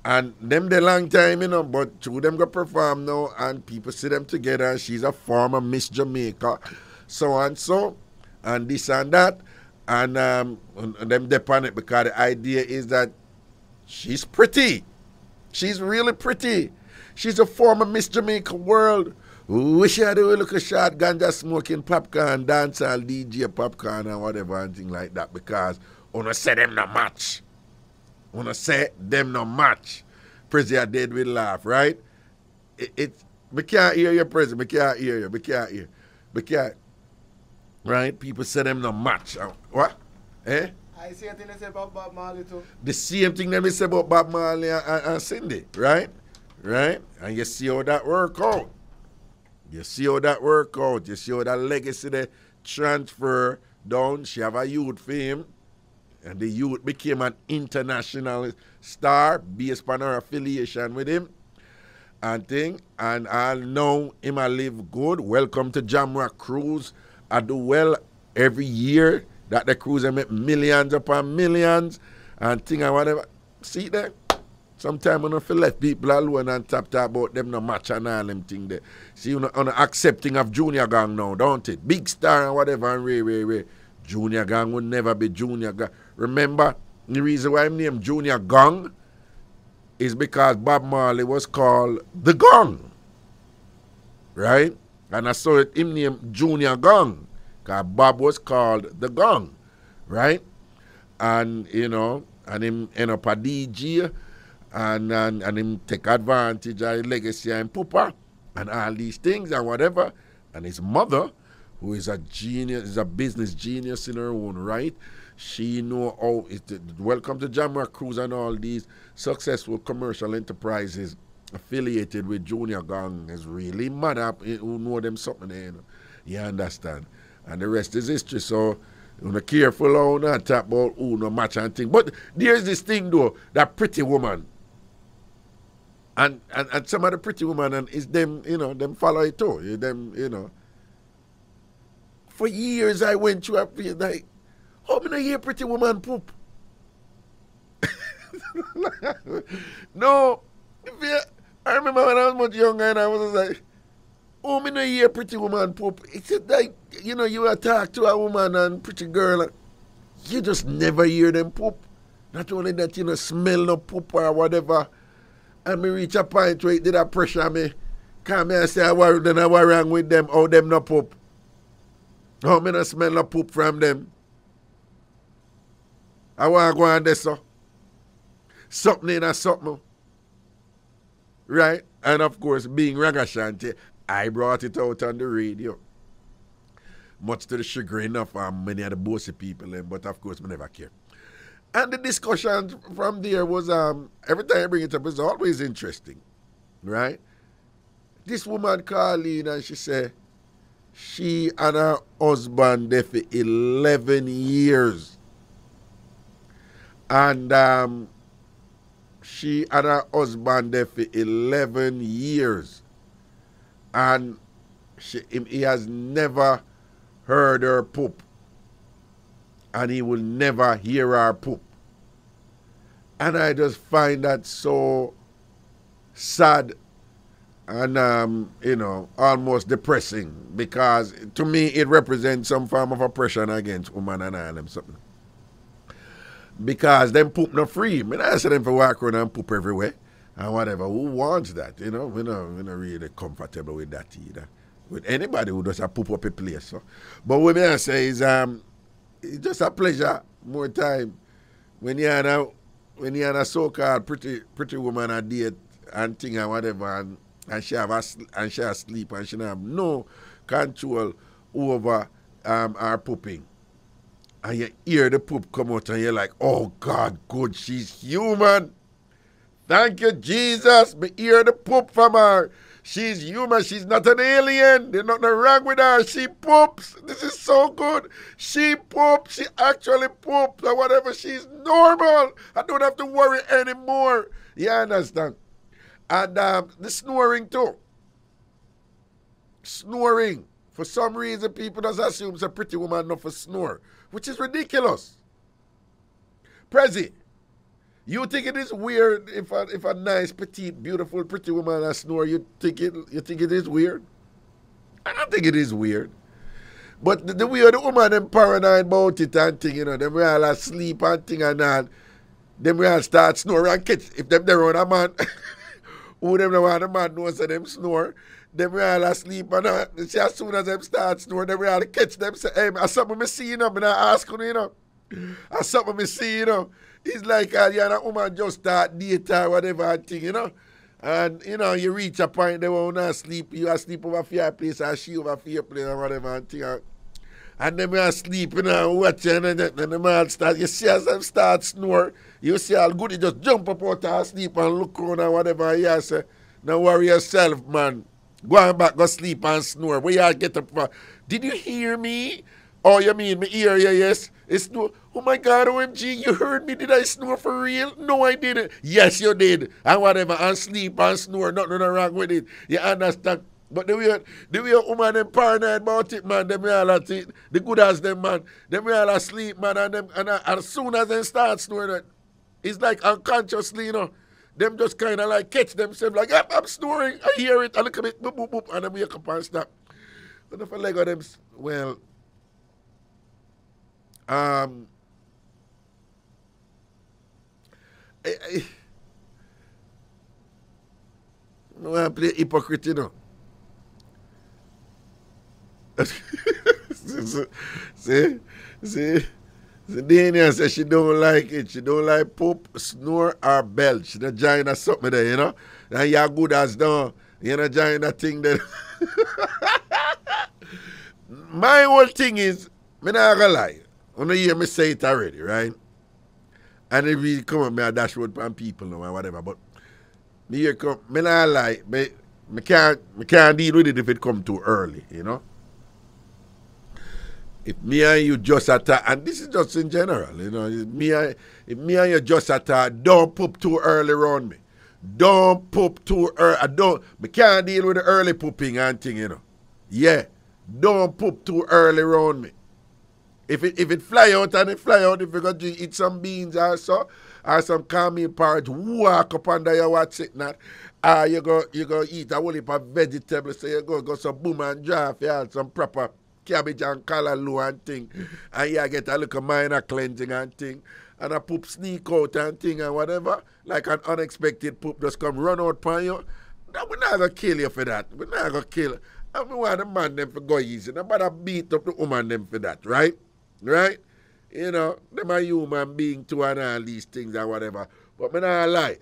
And them the long time, you know, but two of them go perform now and people see them together. She's a former Miss Jamaica, so and so, and this and that. And them dip on it because the idea is that she's pretty. She's really pretty. She's a former Miss Jamaica World. Wish I do look a shot ganja smoking popcorn, dancehall DJ popcorn and whatever and thing like that because wanna say them no match. Wanna say them no match. President dead with laugh, right? We can't hear you, President. We can't hear you. We can't hear. We can't. Right? People say them no match. What? Eh? I see a thing they say about Bob Marley too. The same thing they say about Bob Marley and Cindy, right? Right? And you see how that work out. You see how that work out. You see how that legacy they transfer down. She have a youth for him. And the youth became an international star based on her affiliation with him. And thing. And I know him I live good. Welcome to Jamrock Cruise. I do well every year that the cruise I make millions upon millions and thing and whatever. See there? Sometimes I don't feel let people alone and talk about them no match and all them thing there. See, you're not accepting of Junior Gang now, don't it? Big Star and whatever and Ray. Junior Gang will never be Junior Gang. Remember, the reason why I'm named Junior Gang is because Bob Marley was called The Gang. Right? And I saw it him named Junior Gang. Because Bob was called The Gang. Right? And, you know, and him end up a DJ and him take advantage of his legacy and Pupa and all these things and whatever. And his mother, who is a genius, is a business genius in her own right, she know how welcome to Jamrock Cruise and all these successful commercial enterprises affiliated with Junior Gang is really mad up who know them something there, you know. You understand? And the rest is history. So you're not careful how not talk about who no match and thing. But there's this thing though, that pretty woman. And some of the pretty woman and is them, you know, them follow it too. Them, you know. For years I went through a phase like, how many hear pretty woman poop? No. I remember when I was much younger and I was like, how many hear pretty woman poop? It's like, you know, you talk to a woman and pretty girl, you just never hear them poop. Not only that, you know, smell no poop or whatever. And me reach a point where it did a pressure me. Come here and say, I worry, then I was wrong with them, how them no poop. How me no smell no poop from them. I want to go on this, so. Something in a something. Right? And of course, being Ragashanti, I brought it out on the radio. Much to the chagrin of many of the bossy people, but of course, I never care. And the discussion from there was, every time I bring it up, it's always interesting. Right? This woman called in and she said, she and her husband there for 11 years. And she and her husband there for 11 years. And he has never heard her poop. And he will never hear her poop. And I just find that so sad and, you know, almost depressing. Because to me, it represents some form of oppression against women and all them something. Because them poop not free. I mean, I say them for walk around and poop everywhere. And whatever. Who wants that? You know, we're not really comfortable with that either. With anybody who does a poop up a place. So. But what I say is, it's just a pleasure more time when you're a so-called pretty woman a date and thing and whatever and she have sleep and she don't have no control over her pooping. And you hear the poop come out and you're like, oh God, good, she's human. Thank you, Jesus. Me hear the poop from her. She's human. She's not an alien. There's nothing wrong with her. She poops. This is so good. She poops. She actually poops or whatever. She's normal. I don't have to worry anymore. You understand? And the snoring too. Snoring. For some reason, people just assume it's a pretty woman not for snore, which is ridiculous. Prezi, you think it is weird if a nice, petite, beautiful, pretty woman has snore? You think it is weird? I don't think it is weird. But the way the woman them paranoid about it and thing, you know, them real asleep and thing and all, them real start snore and catch. If them they run a man, who them the one the man knows that them snore, them real asleep and as soon as them start snore, them real catch them say, hey, I something me see, you know, and I ask you, you know. I something me see, you know. It's like you and a woman just start date or whatever thing, you know. And, you know, you reach a point they won't sleep. You are sleep over fireplace or she over fireplace or whatever and thing. And then we are sleeping and watching and the man start, you see as them start snore, you see how good, you just jump up out of sleep and look around and whatever and you say, don't worry yourself, man. Go on back, go sleep and snore. Where y'all get up for? Did you hear me? Oh, you mean me ear, yeah, yes? It's snore. Oh my God, OMG, you heard me? Did I snore for real? No, I didn't. Yes, you did. And whatever, and sleep and snore, nothing wrong with it. You understand? But the way woman them paranoid about it, man, them all at it. The good as them, man. Them all asleep, man, and as soon as they start snoring, it's like unconsciously, you know. Them just kind of like catch themselves like, yep, I'm snoring. I hear it. I look at it, boop, boop, boop, and then wake up and stop. But if I leg of them, well, I want to play hypocrite, you know. see, Dania says she don't like it. She don't like poop, snore, or belch. She not join or something there, you know. And you're good as done. You're not join that thing there. My whole thing is, I'm not gonna lie. When you hear me say it already, right? And it really come up me a dashboard from people now or whatever. But me here come, me not lie. Me can't deal with it if it come too early, you know. If me and you just attack, and this is just in general, you know, if me and you just attack, don't poop too early around me. Don't poop too early. Me can't deal with the early pooping and thing, you know. Yeah, don't poop too early around me. If it fly out and it fly out, if you got to eat some beans or so, or some cornmeal porridge, walk up under your watch it not. You go eat a whole heap of vegetables, so you go some boom and draft, yeah, some proper cabbage and callaloo and thing, and you get a little minor cleansing and thing, and a poop sneak out and thing and whatever, like an unexpected poop just come run out upon you. No, we're not going to kill you for that. We're not going to kill you. And we want the man them for go easy. Nobody beat up the woman them for that, right? Right? You know, them are human being too and all these things and whatever. But me not lie.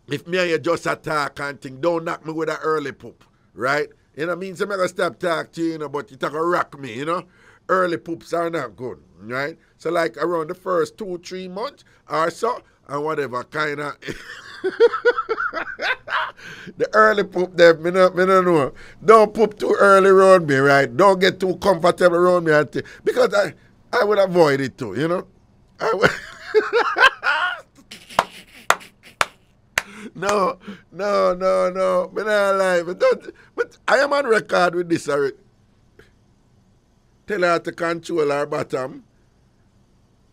If me and you just attack and thing, don't knock me with an early poop, right? You know, means I'm going to stop talking to you, you know, but you're going to rock me, you know. Early poops are not good, right? So like around the first 2-3 months or so, and whatever, kind of. The early poop there, me no know. Don't poop too early around me, right? Don't get too comfortable around me. Because I would avoid it too, you know. I would. No. Me not lie. But I am on record with this already. Tell her to control her bottom.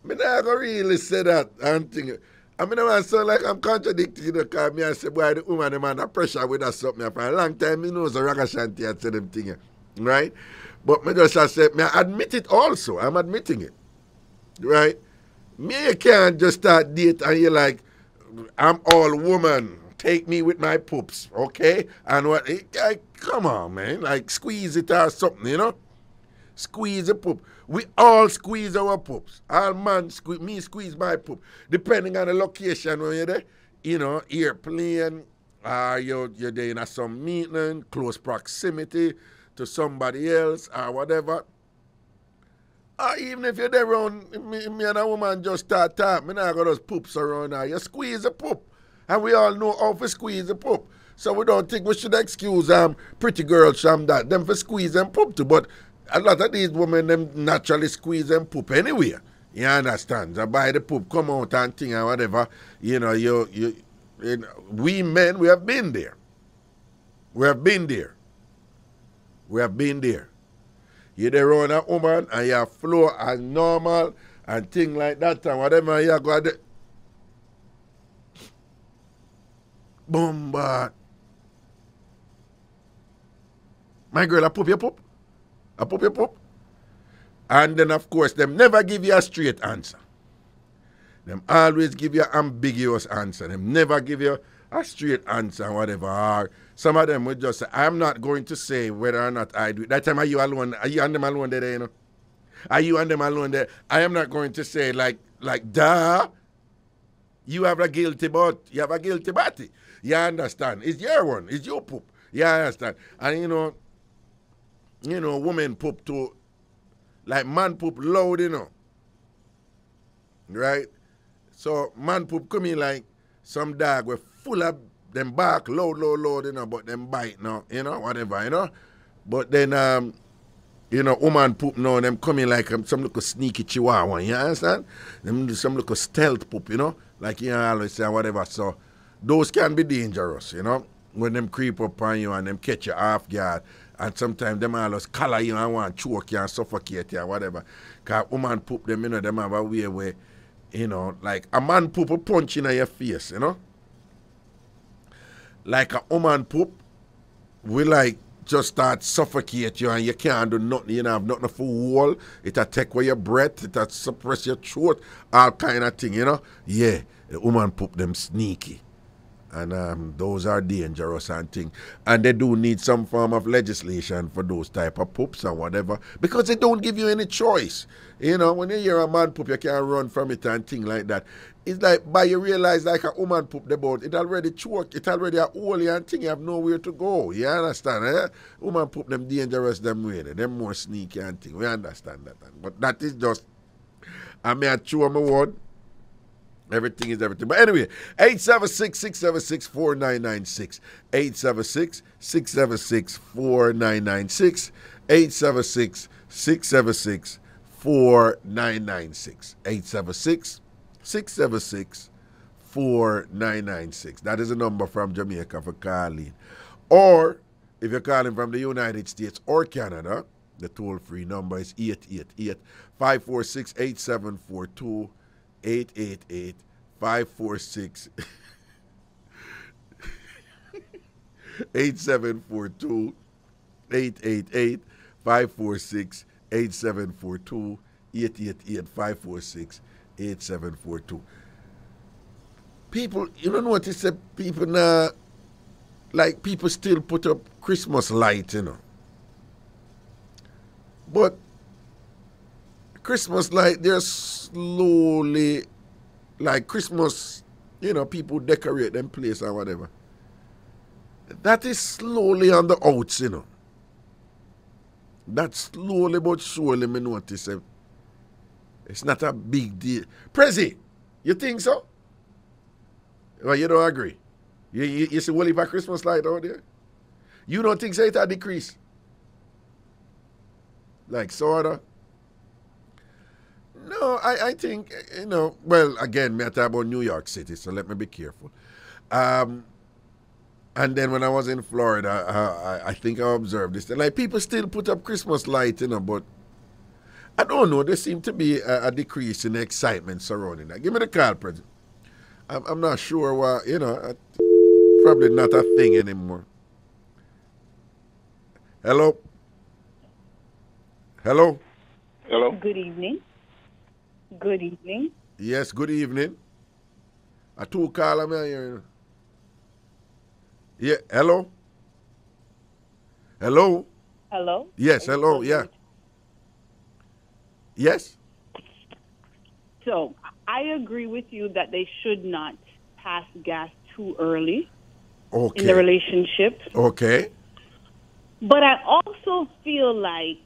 Me not gonna really say that and think. I mean, I sound like I'm contradicting you, because me I say, boy, the woman, the man, the pressure with that something. For a long time, me know the Ragashanti had said them thing, right? But me just say, me I admit it also. I'm admitting it, right? Me you can't just start date and you're like, I'm all woman. Take me with my poops, okay? And what? Come on, man. Like, squeeze it or something, you know? Squeeze the poop. We all squeeze our poops. All man squeeze my poop. Depending on the location where you're there, you know, airplane, you're there in some meeting, close proximity to somebody else or whatever. Or even if you're there around, me and a woman just start talking, me not got those poops around her. You squeeze the poop. And we all know how to squeeze the poop. So we don't think we should excuse pretty girls from that. Them for squeeze them poop too. But a lot of these women, them naturally squeeze them poop anyway. You understand? So by the poop come out and thing and whatever, you know, you know, we men, we have been there. We have been there. We have been there. You're there around a woman and you flow as normal and thing like that and whatever you go there. Boom, but my girl, I poop your poop. I poop your poop. And then, of course, them never give you a straight answer. Them always give you an ambiguous answer. Them never give you a straight answer and whatever. Or some of them will just say, I'm not going to say whether or not I do it. That time, are you alone? Are you and them alone there, you know? Are you and them alone there? I am not going to say, like, duh. You have a guilty butt. You have a guilty body. You understand? It's your one. It's your poop. You understand? And you know, women poop too, like man poop loud, you know. Right? So man poop come in like some dog with full of them bark loud, you know, but them bite now, you know, whatever, you know. But then, you know, woman poop now, them coming like some little sneaky chihuahua, you understand? Them some little stealth poop, you know, like you always say, whatever. So those can be dangerous, you know, when them creep up on you and them catch you off guard. And sometimes them always collar you and want to choke you and suffocate you or whatever. Because woman poop, them, you know, them have a way where, you know, like a man poop will punch in your face, you know. Like a woman poop will like just start suffocate you and you can't do nothing, you know, have nothing for wall. It'll take away your breath, it'll suppress your throat, all kind of thing, you know. Yeah, the woman poop them sneaky. And those are dangerous and things. And they do need some form of legislation for those type of poops and whatever. Because they don't give you any choice. You know, when you hear a man poop, you can't run from it and things like that. It's like, but you realize like a woman poop the boat, it already choke, it already a hole and thing, you have nowhere to go. You understand, eh? Woman poop them dangerous them way. Them more sneaky and thing. We understand that. But that is just, I mean, I chew on my word. Everything is everything. But anyway, 876-676-4996. 876-676-4996. 876-676-4996. 876-676-4996. That is a number from Jamaica for calling. Or, if you're calling from the United States or Canada, the toll-free number is 888-546-8742. 888-546 8742 888-546 8742 888-546 8742. People, you don't notice that people now, like people still put up Christmas light, you know. But Christmas light, they're slowly, like Christmas, you know, people decorate them place or whatever. That is slowly on the outs, you know. That slowly but surely, me notice it's not a big deal. Prezi, you think so? Well, you don't agree? You see, well, if a Christmas light out there? You don't think so it a decrease? Like, sort of? No, I think, you know, well, again, me I talk about New York City, so let me be careful. And then when I was in Florida, I think I observed this. Like, people still put up Christmas lights, you know, but I don't know. There seems to be a decrease in the excitement surrounding that. Give me the call, President. I'm not sure why, you know, probably not a thing anymore. Hello? Hello? Hello? Good evening. Good evening. Yes, good evening. A two caller me here. Yeah, hello? Hello? Hello? Yes, hello, yeah. Yes? So, I agree with you that they should not pass gas too early in the relationship. Okay. But I also feel like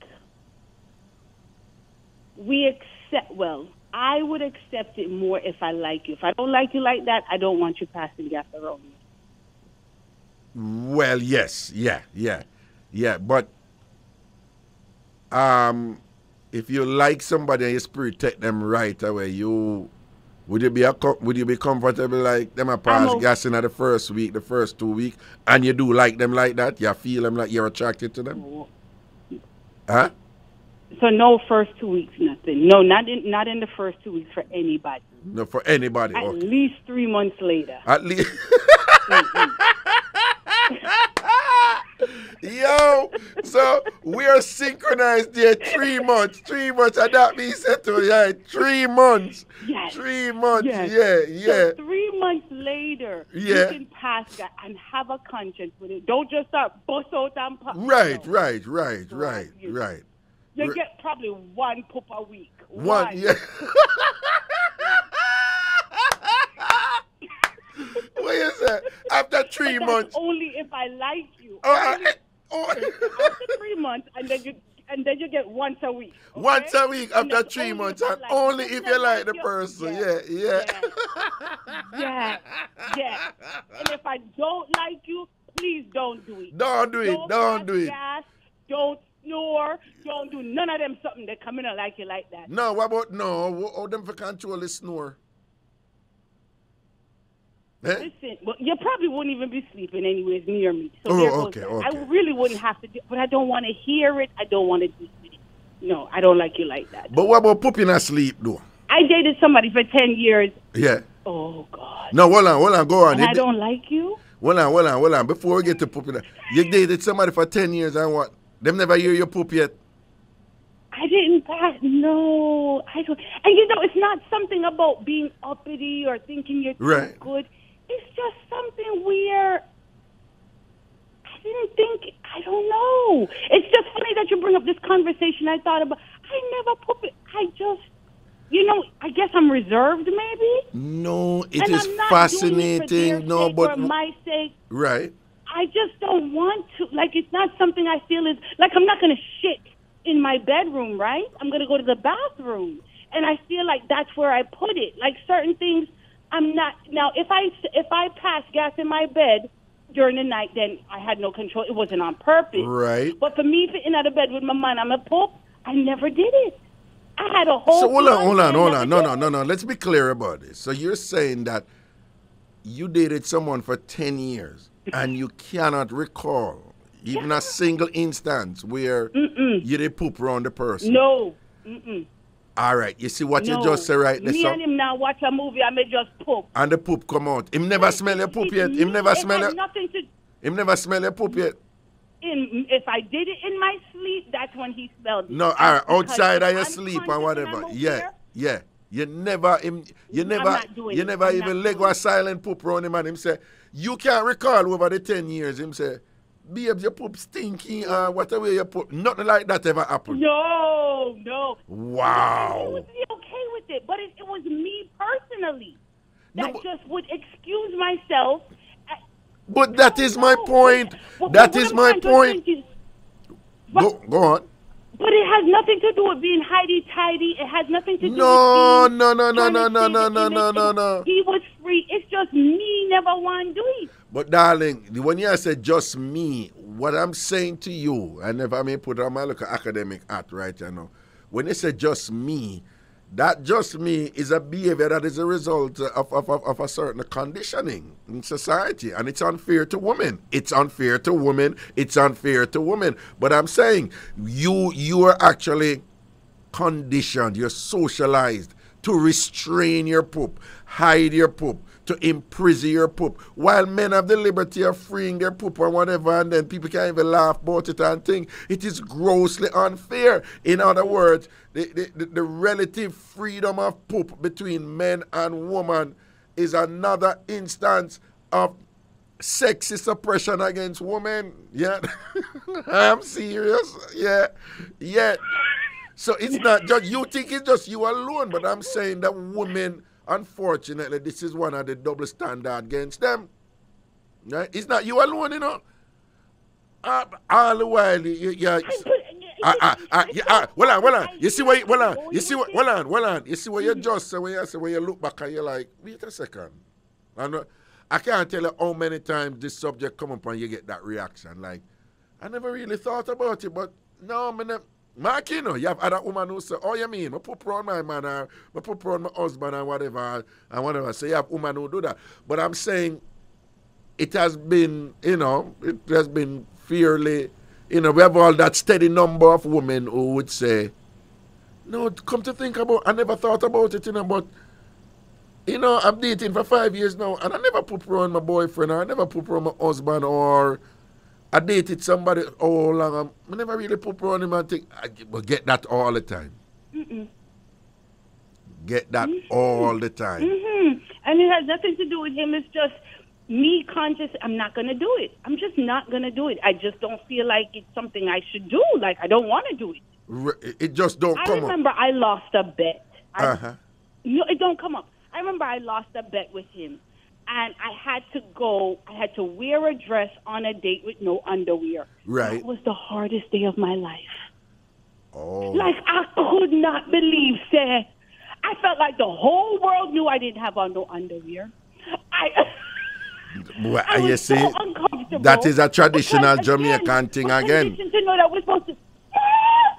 I would accept it more if I like you. If I don't like you like that, I don't want you passing gas around me. Well, yes, yeah. But if you like somebody and you spirit take them right away, would you be comfortable like them a pass gas in the first week, the first 2 weeks, and you do like them like that? You feel them like you're attracted to them? Huh? So no first 2 weeks, nothing. No, not in the first 2 weeks for anybody. No, for anybody. At least 3 months later. At least. Yo, so we are synchronized there 3 months. 3 months, and that means that 3 months. Yes. 3 months, yes. yeah. So 3 months later, you can pass that and have a conscience with it. Don't just start bust out and pop. Right. You get probably one poop a week. One, yeah. What is that? After 3 months. Only if I like you. After 3 months, and then and then you get once a week. Okay? Once a week after 3 only months, if I and like only you. if you like the person. Yeah. And if I don't like you, please don't do it. Don't do it. Don't do it. Gas, don't snore. Don't do none of them something that come in and like you like that. No, what about no? How them for control the snore? Listen, well, you probably wouldn't even be sleeping anyways near me. So okay. I really wouldn't have to do but I don't want to hear it. I don't want to do it. No, I don't like you like that. But what about pooping asleep, though? I dated somebody for 10 years. Yeah. Oh, God. No, hold on, go on. And I don't like you? Hold on. Before we get to pooping, you dated somebody for 10 years and what? Them never hear you poop yet? I didn't pass. No, I don't. And you know, it's not something about being uppity or thinking you're too good. It's just something where I didn't think, I don't know. It's just funny that you bring up this conversation. I thought about, I never poop it. I just, you know, I guess I'm reserved maybe. No, it and is I'm not fascinating. Doing it for their sake but for my sake. Right. I just don't want to. Like, it's not something I feel is, like, I'm not going to shit in my bedroom, right? I'm going to go to the bathroom. And I feel like that's where I put it. Like, certain things, I'm not. Now, if I pass gas in my bed during the night, then I had no control. It wasn't on purpose. Right. But for me sitting out of bed with my mind, I'm a poop, I never did it. I had a whole... So, hold on. No. Let's be clear about this. So, you're saying that you dated someone for 10 years and you cannot recall even a single instance where you did poop around the person? No. All right. You see what you just said right there? Me and him now watch a movie, I may just poop. And the poop come out. Him never smell your poop yet. Him never smell your poop yet. If I did it in my sleep, that's when he smelled it. No, all right, outside of your sleep and whatever. Yeah. You never even leg a silent poop around him and him say, you can't recall over the 10 years. Him say, babes, your poop stinky or whatever you poop. Nothing like that ever happened. No. Wow. I would be okay with it, but it was me personally that just would excuse myself. But that is my point. That is my point. Go on. But it has nothing to do with being tidy. It has nothing to do with No. He was free. It's just me never want to do it. But darling, when you say just me, what I'm saying to you, and if I may put on my little academic hat right now, when you say just me, that just me is a behavior that is a result of a certain conditioning in society. And it's unfair to women. It's unfair to women. But I'm saying you are actually conditioned. You're socialized to restrain your poop, hide your poop, to imprison your poop. While men have the liberty of freeing their poop or whatever, and then people can't even laugh about it and think it is grossly unfair. In other words, the relative freedom of poop between men and women is another instance of sexist oppression against women. Yeah, I'm serious. Yeah. So it's not just, you think it's just you alone, but I'm saying that women, unfortunately, this is one of the double standard against them. Right? It's not you alone, you know. All the while, hold on. You see what you just say when you look back and you're like, wait a second. I can't tell you how many times this subject come up and you get that reaction. Like, I never really thought about it, but no, Mark, you know, you have other women who say, oh, you mean, I put around my man, or I put around my husband, and whatever. So you have women who do that. But I'm saying it has been, fairly, we have all that steady number of women who would say, no, come to think about, I never thought about it, but, I'm dating for 5 years now, and I never put around my boyfriend, or I never put around my husband, or I dated somebody all along. I never really put around him and think, but get that all the time. Get that all the time. And it has nothing to do with him. It's just me conscious. I'm not going to do it. I'm just not going to do it. I just don't feel like it's something I should do. Like, I don't want to do it. It just don't come up. I remember I lost a bet. No, it don't come up. I remember I lost a bet with him. And I had to wear a dress on a date with no underwear. Right. That was the hardest day of my life. Oh. Like, I could not believe, say, I felt like the whole world knew I didn't have on no underwear. Well, I was you see, so uncomfortable. that is a traditional Because, Jamaican thing again. To know that we're supposed to.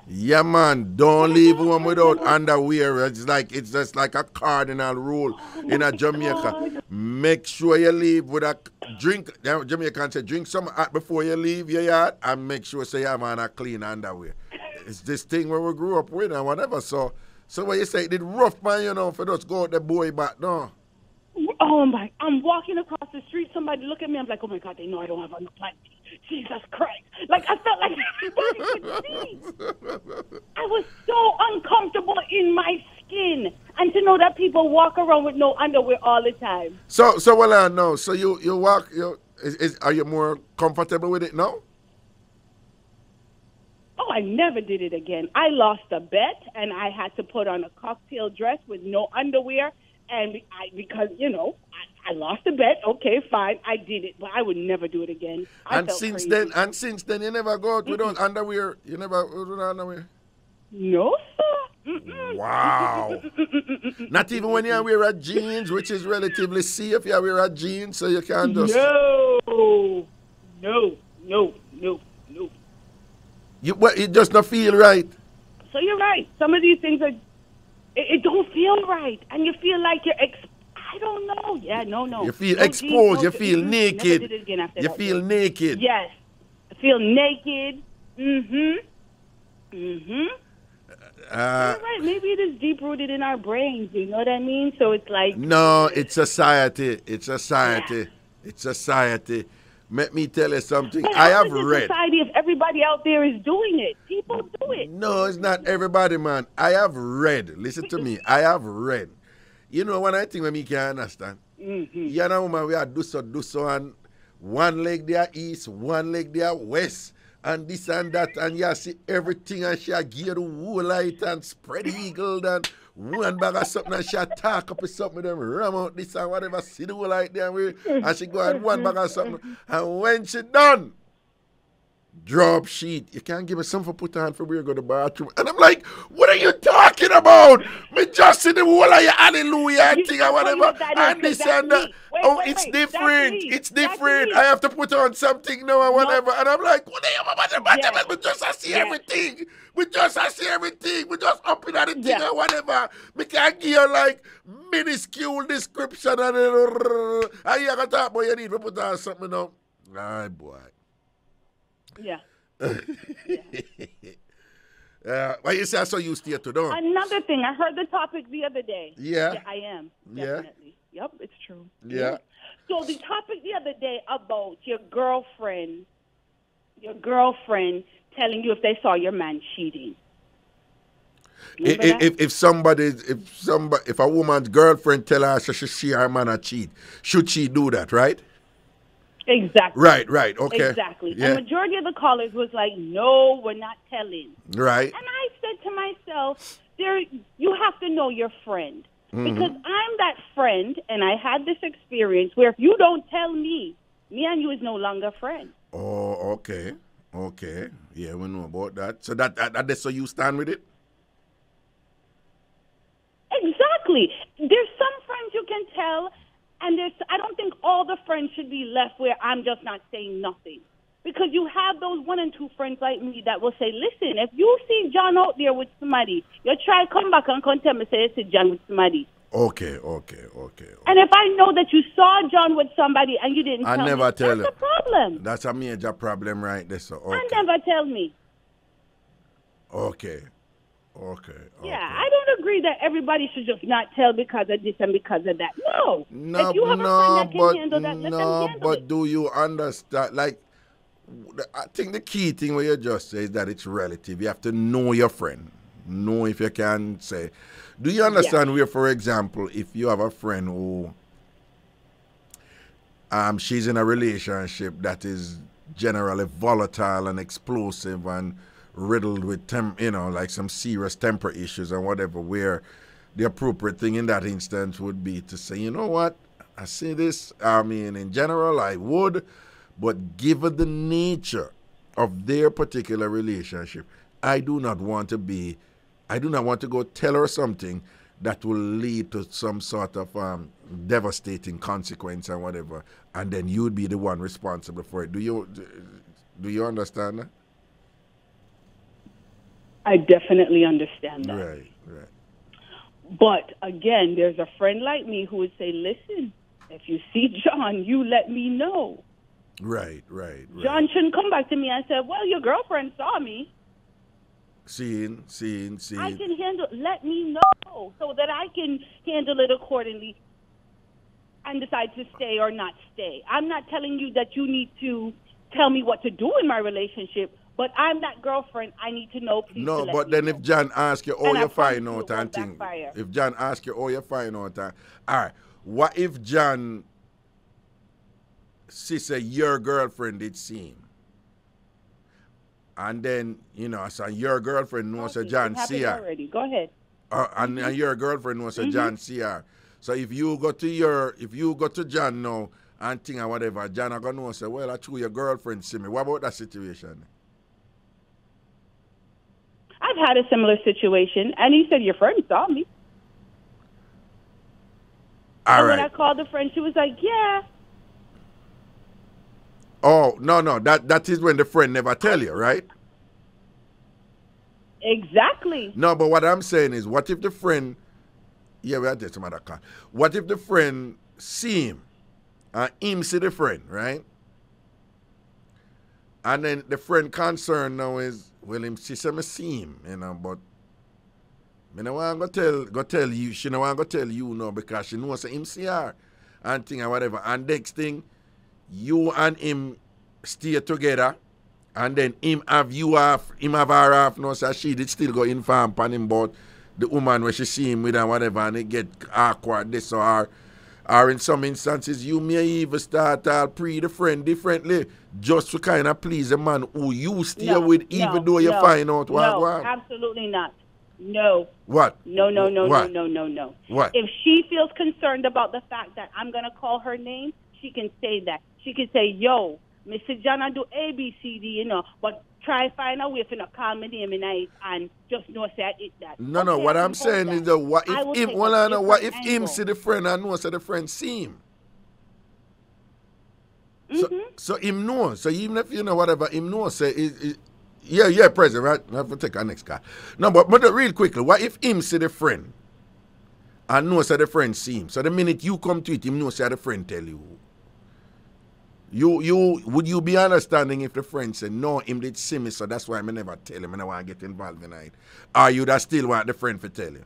Yeah, man, don't leave home without underwear. It's just like a cardinal rule in a Jamaica. God. Make sure you leave with a drink. Jamaican say drink some hot before you leave your yard, and make sure say you have on a clean underwear. It's this thing where we grew up with and whatever. So what you say, it did rough, man, you know, for us go out the boy back, no. Oh my! I'm walking across the street. Somebody look at me. I'm like, oh my God! They know I don't have on plant. Jesus Christ! Like I felt like everybody could see. I was so uncomfortable in my skin, and to know that people walk around with no underwear all the time. So well, I know. So you walk. Are you more comfortable with it now? Oh, I never did it again. I lost a bet, and I had to put on a cocktail dress with no underwear. And because, you know, I lost the bet. Okay, fine, I did it, but I would never do it again. And since then, you never go out without underwear. You never go without underwear. No, sir. Mm-mm. Wow. Not even when you wear a jeans, which is relatively safe. You wear a jeans, so you can just. No. It just not feel right. So you're right. Some of these things are. It don't feel right, and you feel like you're. I don't know. Yeah, no. You feel exposed. You feel naked. Never did it again after You that. feel naked. Yes, I feel naked. You're right. Maybe it is deep rooted in our brains. You know what I mean? So it's like. No, it's society. It's society. Yeah. It's society. Let me tell you something. But I have how is it read. Society, if everybody out there is doing it, people do it. No, it's not everybody, man. I have read. Listen to me. I have read. You know, when I think when me can understand. You know, man, we are do so, and one leg there east, one leg there west, and this and that, and you see everything, and she gear the whole light and spread eagle, and one bag of something, and she talk up with something, them ram out this and whatever, see the whole light there, and she go and one bag of something, and when she done, drop sheet. You can't give us something for put on for we go to the bathroom. And I'm like, what are you talking about? Me just see the whole of your hallelujah thing or whatever. And this and that. It's different. It's different. I have to put on something now or whatever. And I'm like, what are you We just see everything. We just see everything. We just up in at the thing or whatever. We can't give you like minuscule description and you got to talk about you need to put on something now. Aye, boy. Yeah. Why you say I saw you stay to do? Another thing, I heard the topic the other day. Yeah. I am. Yeah. Definitely. Yep, it's true. Yeah. So the topic the other day about your girlfriend telling you if they saw your man cheating. If a woman's girlfriend tell her she see her man a cheat, should she do that, right? Exactly. Right, okay. Exactly. Yeah. The majority of the callers was like, no, we're not telling. Right. And I said to myself, you have to know your friend. Because I'm that friend, and I had this experience where if you don't tell me and you is no longer friends. Oh, okay. Okay. Yeah, we know about that. So that's so you stand with it? Exactly. There's some friends you can tell, and I don't think all the friends should be left where I'm just not saying nothing. Because you have those 1 and 2 friends like me that will say, listen, if you see John out there with somebody, you try to come back and come tell me, say, it's John with somebody. Okay. And if I know that you saw John with somebody and you didn't tell me, that's a problem. That's a major problem right there. So, okay. And never tell me. Okay. Yeah, I don't agree that everybody should just not tell because of this and because of that. No. If you have a friend that can handle that, let them handle it. Do you understand? Like, I think the key thing what you just say is that it's relative. You have to know your friend. Know if you can say. Do you understand where, for example, if you have a friend who she's in a relationship that is generally volatile and explosive and riddled with like some serious temper issues and whatever, where the appropriate thing in that instance would be to say, you know what, I see this, I mean, in general I would, but given the nature of their particular relationship, I do not want to go tell her something that will lead to some sort of devastating consequence and whatever, and then you'd be the one responsible for it. Do you understand that? I definitely understand that. Right. But again, there's a friend like me who would say, listen, if you see John, you let me know. Right. John shouldn't come back to me and say, well, your girlfriend saw me. Seeing. I can handle, let me know so that I can handle it accordingly and decide to stay or not stay. I'm not telling you that you need to tell me what to do in my relationship, but I'm that girlfriend. I need to know, please. No, but then if John asks you, you find out and thing. If John asks you, you find out. All right, what if John say your girlfriend did see him? And then, so your girlfriend knows that John see her. Already. Go ahead. And your girlfriend knows that John see her. So if you go to John now and think or whatever, John are gonna know say, well, I true your girlfriend see me. What about that situation? I've had a similar situation, and he said, your friend saw me. When I called the friend, she was like, yeah. Oh, no, that is when the friend never tell you, right? Exactly. No, but what I'm saying is, what if the friend, we are just some other car. What if the friend see him, and him see the friend, right? And then the friend concern now is, well, him she say me see him, but me no want to go tell you, she no want to tell you now because she knows him see her and thing and whatever. And next thing, you and him stay together, and then him have her off now, so she did still go inform upon him about the woman where she see him with and whatever, and it get awkward this or in some instances you may even start to pre the friend differently just to kind of please a man who you stay with even though you find out what. No, absolutely not. No. What? No. What? No. What? If she feels concerned about the fact that I'm going to call her name, she can say that. She can say, yo, Mr. John, I do A, B, C, D, but try find a way for not call me name and just know say I eat that. No, okay, what I'm saying is that what if him see the friend and knows that the friend see him? So him knows. So even if you know whatever, him knows say yeah, present, right? I have to take our next card. No, but real quickly, what if him see the friend and knows that the friend see him? So the minute you come to it, him knows that the friend tell you. Would you be understanding if the friend said, no, him did see me, so that's why I never tell him and I want to get involved in it? Or you that still want the friend to tell you?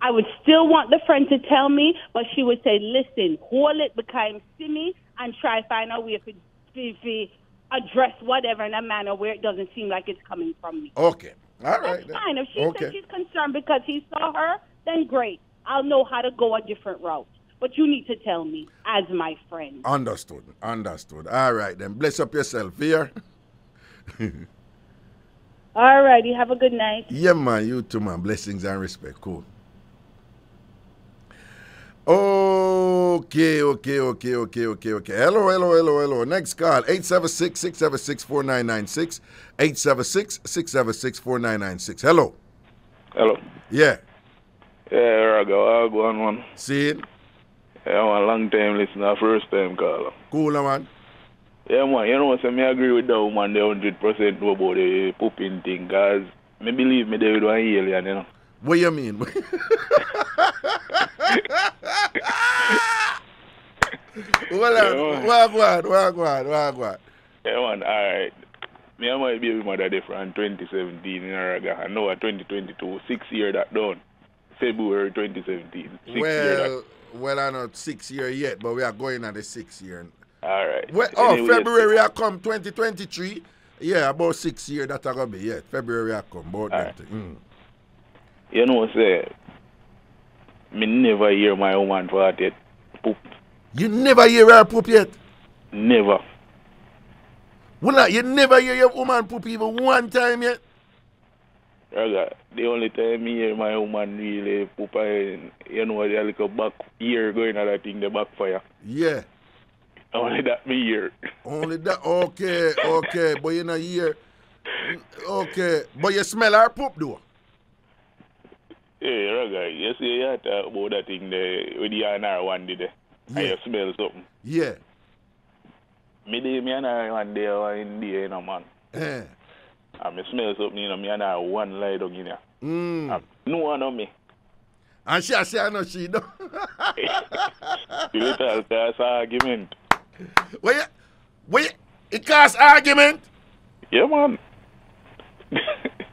I would still want the friend to tell me, but she would say, listen, hold it because him see me and try find a way to address whatever in a manner where it doesn't seem like it's coming from me. Okay. All right. That's fine. If she says she's concerned because he saw her, then great. I'll know how to go a different route. But you need to tell me as my friend. Understood. All right, then. Bless up yourself here. All righty. Have a good night. Yeah, man. You too, man. Blessings and respect. Cool. Okay. Hello. Next call, 876-676-4996. 876-676-4996. Hello. Yeah. Yeah, Raga, I'll go on one. See it? Yeah, I'm a long time listener, first time caller. Cool, man. Yeah, man, you know, so me agree with that woman, the 100% about the pooping thing, because me believe me they will do an alien, you know. What you mean? What? Yeah, man, alright. Me and my baby mother there from 2017 in Raga. I know 2022, 6 years that done. February 2017. Well, I know 6 years yet, but we are going on the 6 year. All right. Well, anyway, February I come 2023. Yeah, about 6 years that I gonna be. Yeah, February I come. About that thing. You know, say, me never hear my woman fart yet. Poop. You never hear her poop yet? Never. Well, you never hear your woman poop even one time yet? Raga, the only time me hear my woman really poop, you know, the little back ear going at that thing, the backfire. Yeah. Only that me hear. Only that, okay, but you know here, okay, but you smell her poop though. Hey, Raga, you see you talk about that thing there with the NR one day there, and you smell something. Yeah. Me and her one day in there, you know, man. Eh. And me smell something, you know, me and her one lie down in there. No one of me. And she say, I know she don't. You little cause argument. Wait, it cause argument? Yeah, man.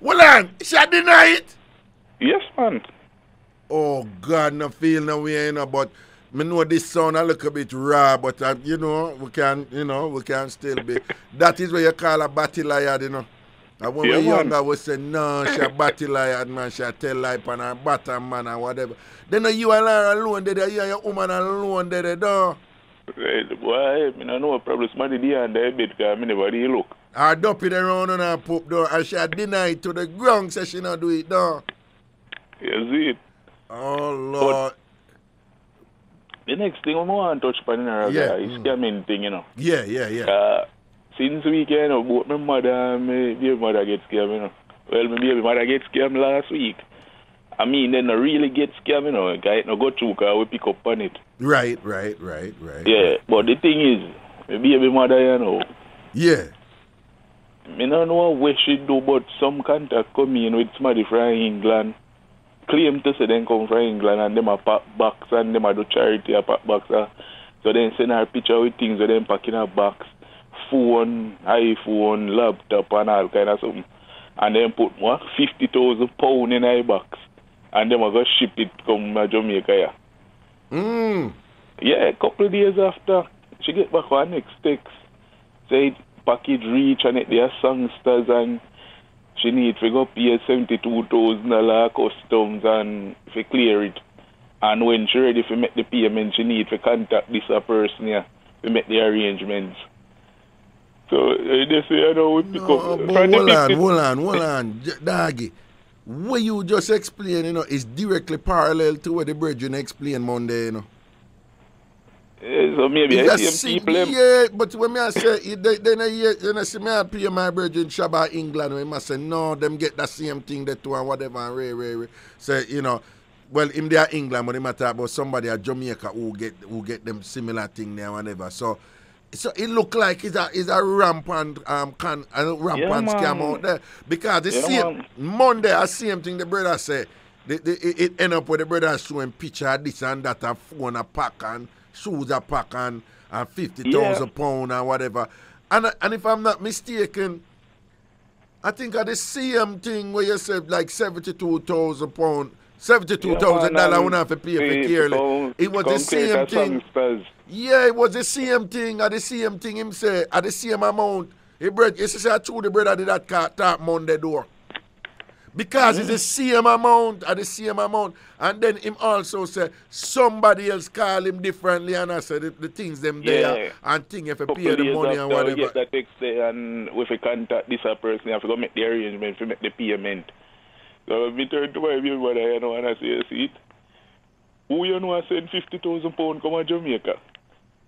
Hold on, she deny it? Yes, man. Oh, God, no feel no way, you know, but me know this sound a little bit raw, but, you know, we can still be. That is what you call a batty liar, you know. And when we were younger, we say, no, she a batty liar, man, she a tell lie on her bottom, man, or whatever. Then you and her alone, there, you and your woman alone, there, though. Boy, I don't know what problem somebody there and there bit, because I never really look. I dump it around on her poop, though, and she deny it to the ground, say she not do it, though. You see it? Oh, Lord. But the next thing I want to touch upon in her is scamming thing, you know. Yeah. Since weekend, both my mother and my baby mother get scammed, you know. Well, my baby mother get scammed last week. I mean, they don't really get scammed, you know. It no go through because we pick up on it. Right. Yeah, but the thing is, my baby mother, you know. Yeah. I don't know what she do, but some contact come in with somebody from England. Claim to say they come from England and them a pack box and them a do charity a pack box. So then send her picture with things with them pack in a box. Phone, iPhone, laptop and all kind of something. And then put what? £50,000 in a box. And then I go ship it come Jamaica. Yeah, a couple of days after, she get back on next text. Say package reach and it there songsters and she need to go pay $72,000 customs and to clear it. And when she ready to make the payment, she need to contact this person here to make the arrangements. So they say, I know we pick up. Hold on, Doggy. What you just explain, you know, is directly parallel to what the brethren explained Monday, you know. So maybe I see people. Yeah, but when I say, then I see me I pay my brethren Shabbat England, we must say, no, them get the same thing that too and whatever, and say, you know, well, in their England, but they matter about somebody at Jamaica who get them similar thing there, whatever. So it look like it's a rampant scam out there because the same Monday, the same thing the brother say. It end up with the brother showing picture of this and that, a phone a pack and shoes a pack and £50,000 and whatever. And if I'm not mistaken, I think of the same thing where you said like £72,000. $72,000 when I have to pay for Carely. It was the same thing. Yeah, it was the same thing. At the same thing him say, at the same amount. He bread, you say I told the brother did that car tap Monday door. Because it's the same amount, at the same amount. And then him also say somebody else call him differently and I said the things them there and thing if you pay the money and whatever. We get that text there and if you contact this person, you have to go make the arrangement to make the payment. So me turn to my baby brother, you know, and I say, see it? Who you know I send £50,000 come to Jamaica?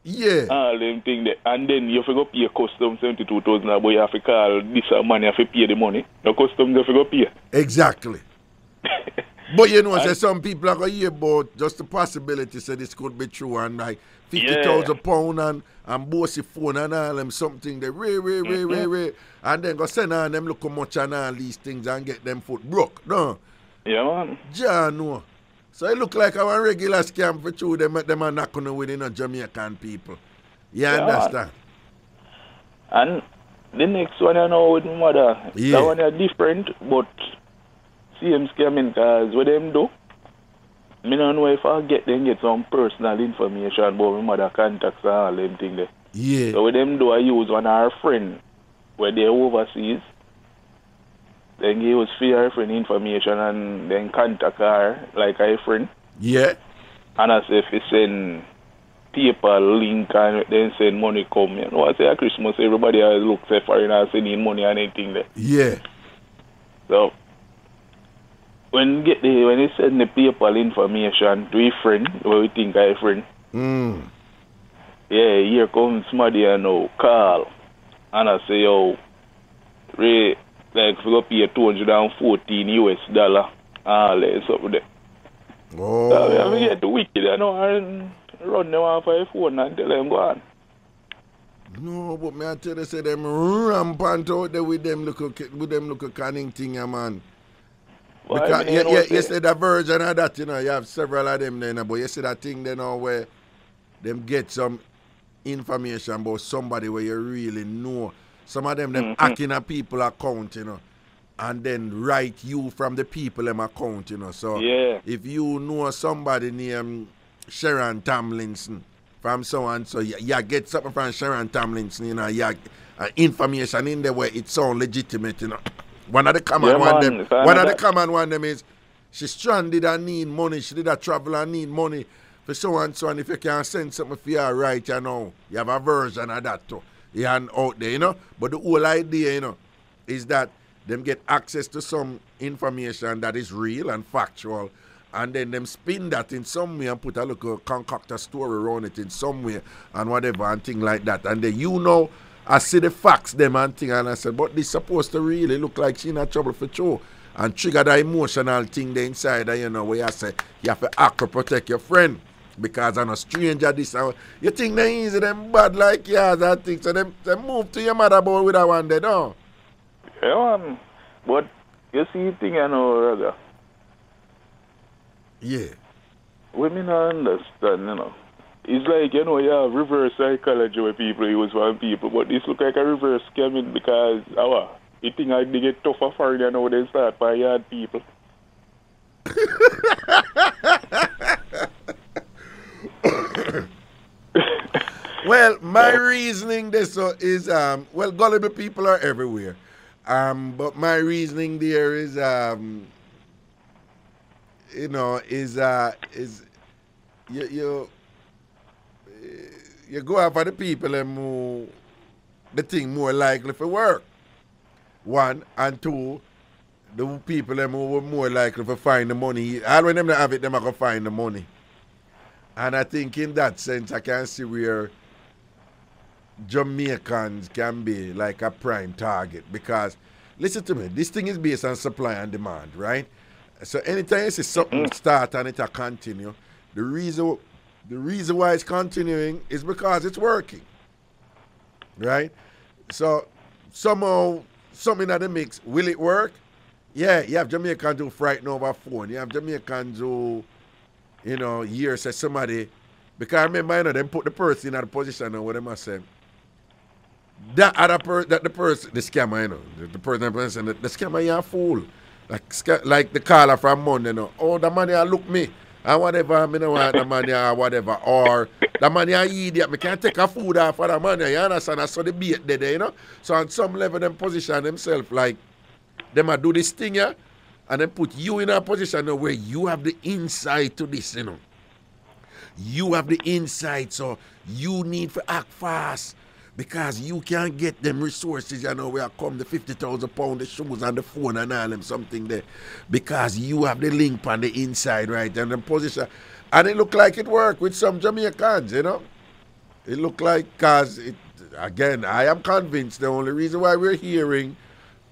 Yeah. All them things there. And then you have to go pay custom $72,000, but you have to call this money, you have to pay the money. The custom you have to go pay. Exactly. But you know, say some people are going to hear about just the possibility, say this could be true, and like £50,000 and bossy phone and all them something they rare, and then go send on them look how much and all these things and get them foot broke. No. Yeah, man. Yeah, no. So it look like our regular scam for true, them are not going to win, you know, Jamaican people. You understand? And the next one I know with my mother, that one is different, but same scamming, because what them do, I don't know if I get some personal information about my mother contacts and all them things there. Yeah. So what them do, I use one of our friend where they're overseas. Then he use for her friend information and then contact her like a friend. Yeah. And I say if you send PayPal link and then send money come. You know, I say at Christmas everybody looks for you and sending money and anything there. Yeah. So when he send the PayPal information to a friend, where we think a friend, Yeah, here comes somebody I know, call. And I say, yo, Ray, like, we go pay $214 US. All that something there. Oh. So we get the wicked, I know, and run them off a phone and tell them go on. No, but me I tell you, say them rampant out there with them look canning thing, man. Well, Because I mean, you said a version of that, you know, you have several of them there, but you see that thing there now where them get some information about somebody where you really know. Some of them hacking a people account, you know, and then write you from the people them account, you know. So if you know somebody named Sharon Tomlinson from so and so, you get something from Sharon Tomlinson, you know, you information in there where it sounds legitimate, you know. One of the common one them is she stranded and need money. She did a travel and need money for so and so. And if you can send something for you right, you know, you have a version of that too. You and out there, you know. But the whole idea, you know, is that them get access to some information that is real and factual, and then them spin that in some way and put a little concoct a story around it in some way and whatever and thing like that. And then you know, I see the facts them and thing, and I said, but this supposed to really look like she in a trouble for sure. And trigger the emotional thing there inside, you know, where I say you have to act to protect your friend. Because I'm a stranger this hour. You think they easy, them bad like yours, I think. So them move to your mother boy with that one there, no? Yeah, man. But you see the thing, I know, Raga. Yeah. Women don't understand, you know. It's like, you know, you have reverse psychology where people use one people, but this look like a reverse scamming because, you think I they get tougher for you now they start by yard people. Well, my reasoning this is well, gullible people are everywhere. But my reasoning there is you know, is you go after the people who the thing more likely for work. One, and two, the people who were more likely to find the money. All when them have it, them are gonna find the money. And I think in that sense I can see where Jamaicans can be like a prime target, because listen to me, this thing is based on supply and demand, right? So anytime you see something start and it continue, the reason why it's continuing is because it's working, right? So somehow something in the mix, will it work? Yeah, you have Jamaicans who frighten over phone. You have Jamaicans who, you know, years say somebody, because I remember, you know, them put the person in a position of what they must say. The scammer, you know, the person, the scammer, you're a fool. Like the caller from Monday, you know. Oh, the money I look me, and whatever, I don't want the money or whatever. Or the money I idiot, I can't take a food off for the money, you understand? I saw the bait there, you know. So on some level, them position themselves like, them a do this thing, yeah, and then put you in a position where you have the insight to this, you know. You have the insight, so you need to act fast because you can't get them resources, you know, where come the £50,000, the shoes and the phone and all them something there, because you have the link on the inside, right, and the position. And it look like it worked with some Jamaicans, you know. It look like, because, again, I am convinced the only reason why we're hearing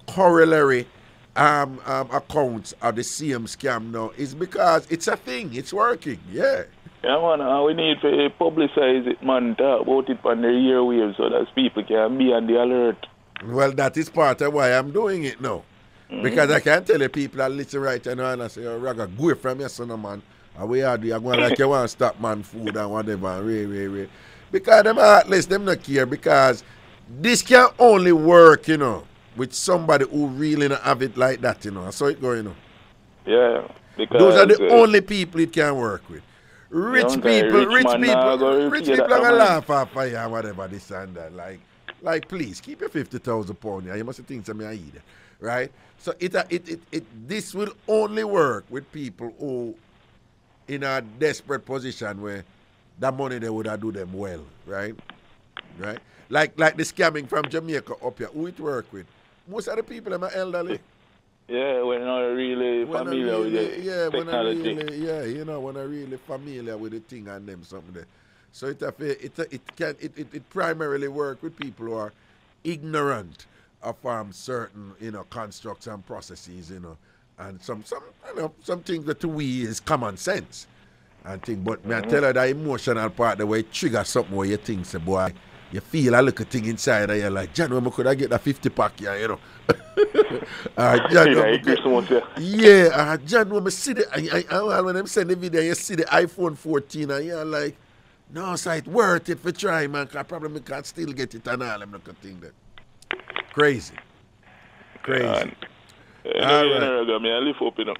corollary accounts of the same scam now is because it's a thing, it's working, yeah. Yeah, man, we need to publicize it, man, talk about it on the airwaves so that people can be on the alert. Well, that is part of why I'm doing it now. Because I can tell you people that listen right now and I say, oh, Raga, go away from your son, man. And we are going like you want to stop man food and whatever, and because them heartless, them not care, because this can only work, you know, with somebody who really not have it like that, you know. I saw it going, you know. Yeah, because those are the only people it can work with. Rich people are gonna laugh off you and whatever this and that. Like please keep your £50,000 here. You must think something I eat, right? So this will only work with people who in a desperate position where that money they would have do them well, right? Right? Like the scamming from Jamaica up here. Who it work with? Most of the people are elderly. Yeah, we're not really familiar with the technology. You know, when I'm really familiar with the thing and them something there. So it primarily work with people who are ignorant of certain constructs and processes, and some things that to we is common sense and thing. But me I tell her that emotional part, the way it triggers something where you think, say, boy, you feel a little thing inside and you're like, John, when could I get a 50 pack here, John, John, when I see when I'm sending the video, you see the iPhone 14 and you're like, no, so it's worth it for trying, man, because probably I can't still get it and all. I'm not going to think that. Crazy. All right.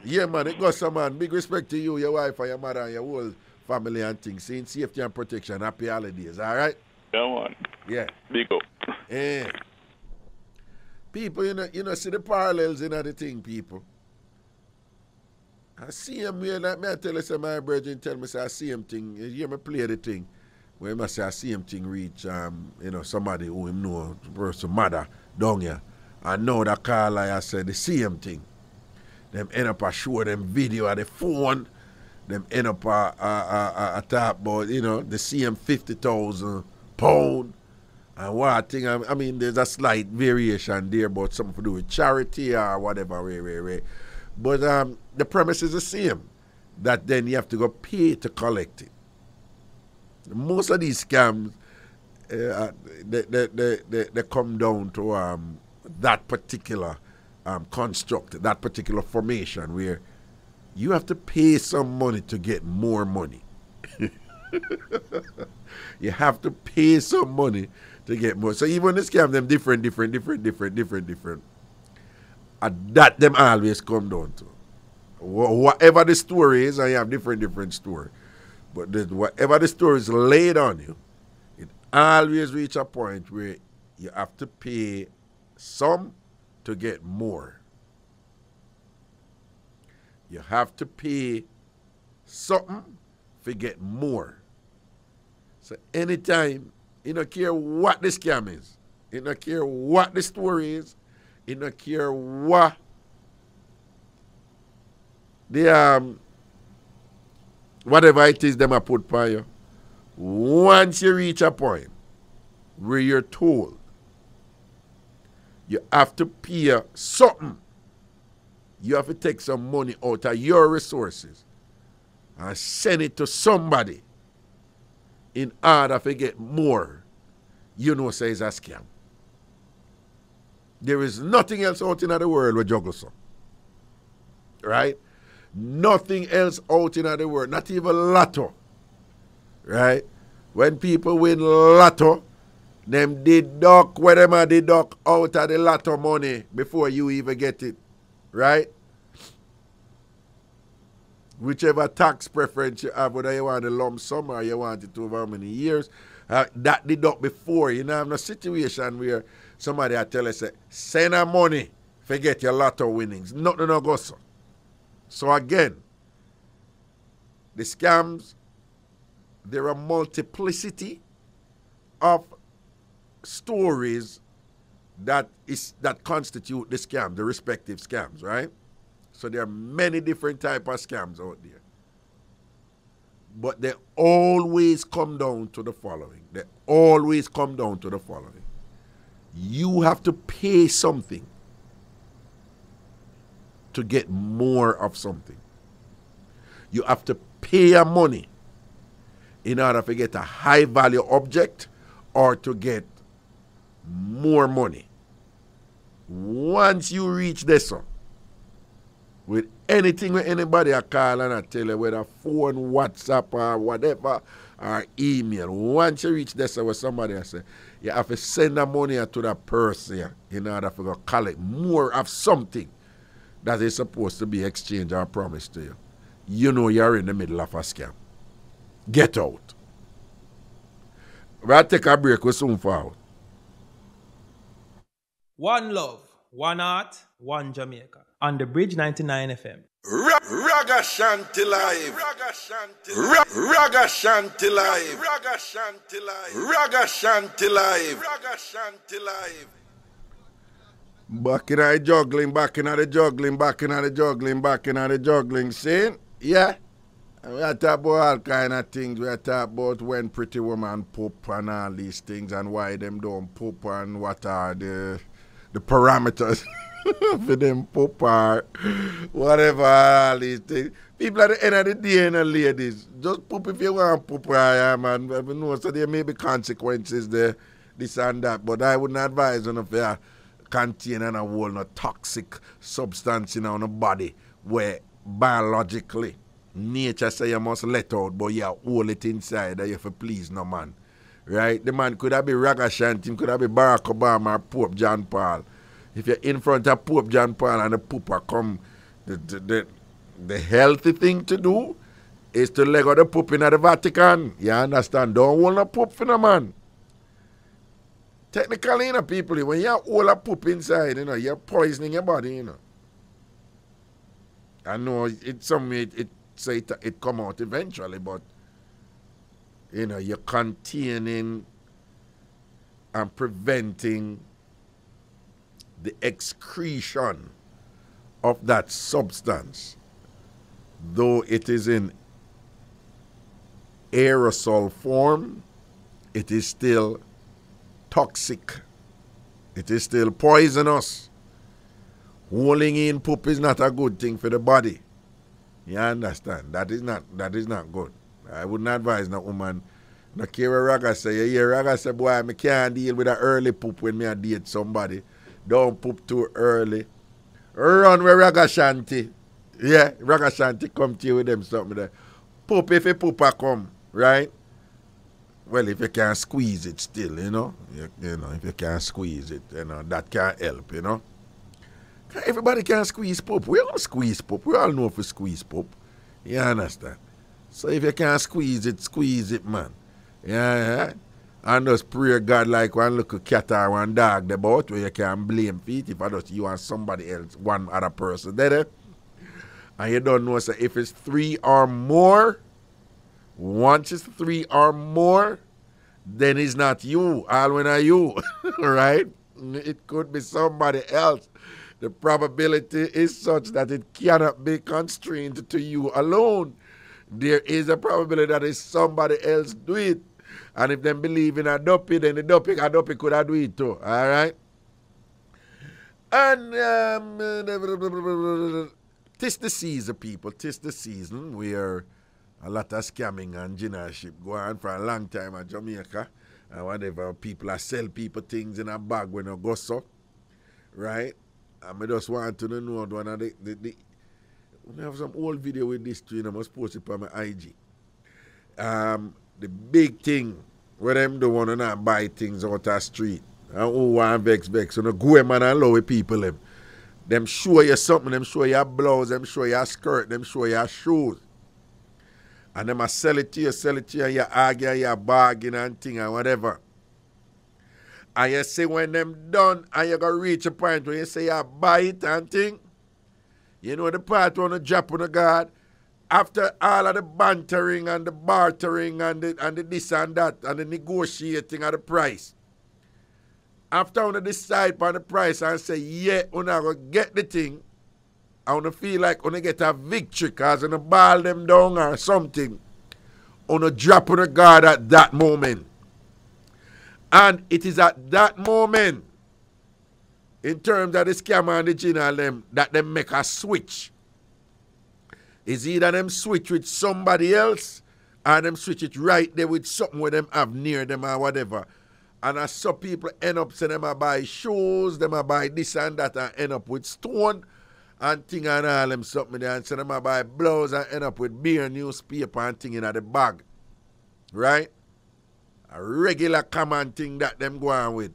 Yeah, man, it goes some, man. Big respect to you, your wife, and your mother, and your whole family and things. Seeing safety and protection. Happy holidays, all right? Yeah, man. Yeah. Big up. Yeah. People, see the parallels in the thing, people. I see him here, like me, I tell you, say, my brethren tell me, say, I see him thing. You hear me play the thing. Where I say, I see him thing reach, somebody who him know, person, mother, down here. I know that call, like I said, the same thing. Them end up show them video of the phone. Them end up talk about, the same 50,000 pound. And what thing, I mean, there's a slight variation there about something to do with charity or whatever, way. But the premise is the same. That then you have to go pay to collect it. Most of these scams, they come down to that particular construct, that particular formation where you have to pay some money to get more money. You have to pay some money to get more. So even the scam, them different. That them always come down to. Whatever the story is, and you have different story. But whatever the story is laid on you, it always reach a point where you have to pay some to get more. You have to pay something to get more. So anytime, you don't care what the scam is, you don't care what the story is, you don't care what the whatever it is them I put by you, once you reach a point where you're told you have to pay something, you have to take some money out of your resources and send it to somebody in order to get more, say it's a scam. There is nothing else out in the world with juggle so. Right? Nothing else out in the world, not even lotto. Right? When people win lotto, them deduct whatever deduct out of the lotto money before you even get it. Right? Whichever tax preference you have, whether you want a lump sum or you want it over how many years, that deduct before. You know, have no situation where somebody will tell us, send her money, forget your lotto winnings. Nothing no go so. So again, the scams, there are multiplicity of stories that constitute the scam, the respective scams, right? So there are many different types of scams out there. But they always come down to the following. You have to pay something to get more of something. You have to pay your money in order to get a high value object or to get more money. Once you reach this, with anything with anybody I call and I tell you, whether phone, WhatsApp or whatever, or email, once you reach this with somebody I say, you have to send the money to that person in order to go collect more of something that is supposed to be exchanged or promised to you. You know you're in the middle of a scam. Get out. We'll take a break. We'll soon fall out. One love, one art, one Jamaica. On the Bridge 99 FM. Ragashanti live. Ragashanti live. Ragashanti live. Back in the juggling, see? Yeah. We are talking about all kind of things. We are talking about when pretty woman poop and all these things and why them don't poop and what are the parameters for them poop or whatever, all these things. People at the end of the day, ladies, just poop if you want poop, man. I know, so there may be consequences there, this and that, but I wouldn't advise on if you contain and a whole no toxic substance in our body where biologically nature say you must let out, but you hold it inside and you have to please no man. Right? The man could have been Ragashanti, could have been Barack Obama or Pope John Paul. If you're in front of Pope John Paul and the pooper come, the healthy thing to do is to let out the poop in the Vatican. You understand? Don't hold no poop for no man. Technically, people, when you hold a poop inside, you're poisoning your body, I know it's some way it come out eventually, but you're containing and preventing the excretion of that substance, though it is in aerosol form, it is still toxic. It is still poisonous. Holding in poop is not a good thing for the body. You understand? That is not good. I wouldn't advise no woman. No care what Raga say. You hear Raga say, boy, I can't deal with an early poop when me date somebody. Don't poop too early. Run with Ragashanti. Yeah, Ragashanti come to you with them something there. Poop if a pooper come, right? Well, if you can't squeeze it still, you know, if you can't squeeze it, that can help, Everybody can squeeze poop. We all squeeze poop. We all know if we squeeze poop. You understand? So if you can't squeeze it, man. Yeah. And just pray God like one little cat or one dog about where you can blame feet if I just you and somebody else, one other person. There. And you don't know, so if it's 3 or more, once it's 3 or more, then it's not you. All when are you, right? It could be somebody else. The probability is such that it cannot be constrained to you alone. There is a probability that is somebody else do it. And if they believe in a dopey, then a dopey could have do it too. All right? And tis the season, people. Tis the season where a lot of scamming and ginnership go on for a long time in Jamaica. And whatever, people are sell people things in a bag when they go so. Right? And I just want to know one of we have some old video with this too, I must post it on my IG. The big thing where them don't want to buy things out the street. And who want vex. So no go man and allow people them. Them show you something, them show you a blouse, them show you a skirt, them show you a shoes. And them a sell it to you, and you argue, you bargain and thing and whatever. And you say when them done, and you gonna reach a point where you say you buy it and thing. You know the part on the drop on the guard. After all of the bantering and the bartering and the this and that and the negotiating of the price. After you decide on the price and say, yeah, you're going to get the thing, I want to feel like you're going to get a victory because you're going to ball them down or something. You're going to drop on the guard at that moment. And it is at that moment, in terms of the scammer and the genial them, that they make a switch. It's either them switch with somebody else or them switch it right there with something where them have near them or whatever. And as some people end up saying them a buy shoes, them a buy this and that and end up with stone and thing and all them something there and say them a buy blouse and end up with beer, newspaper and thing in the bag. Right? A regular common thing that them go on with.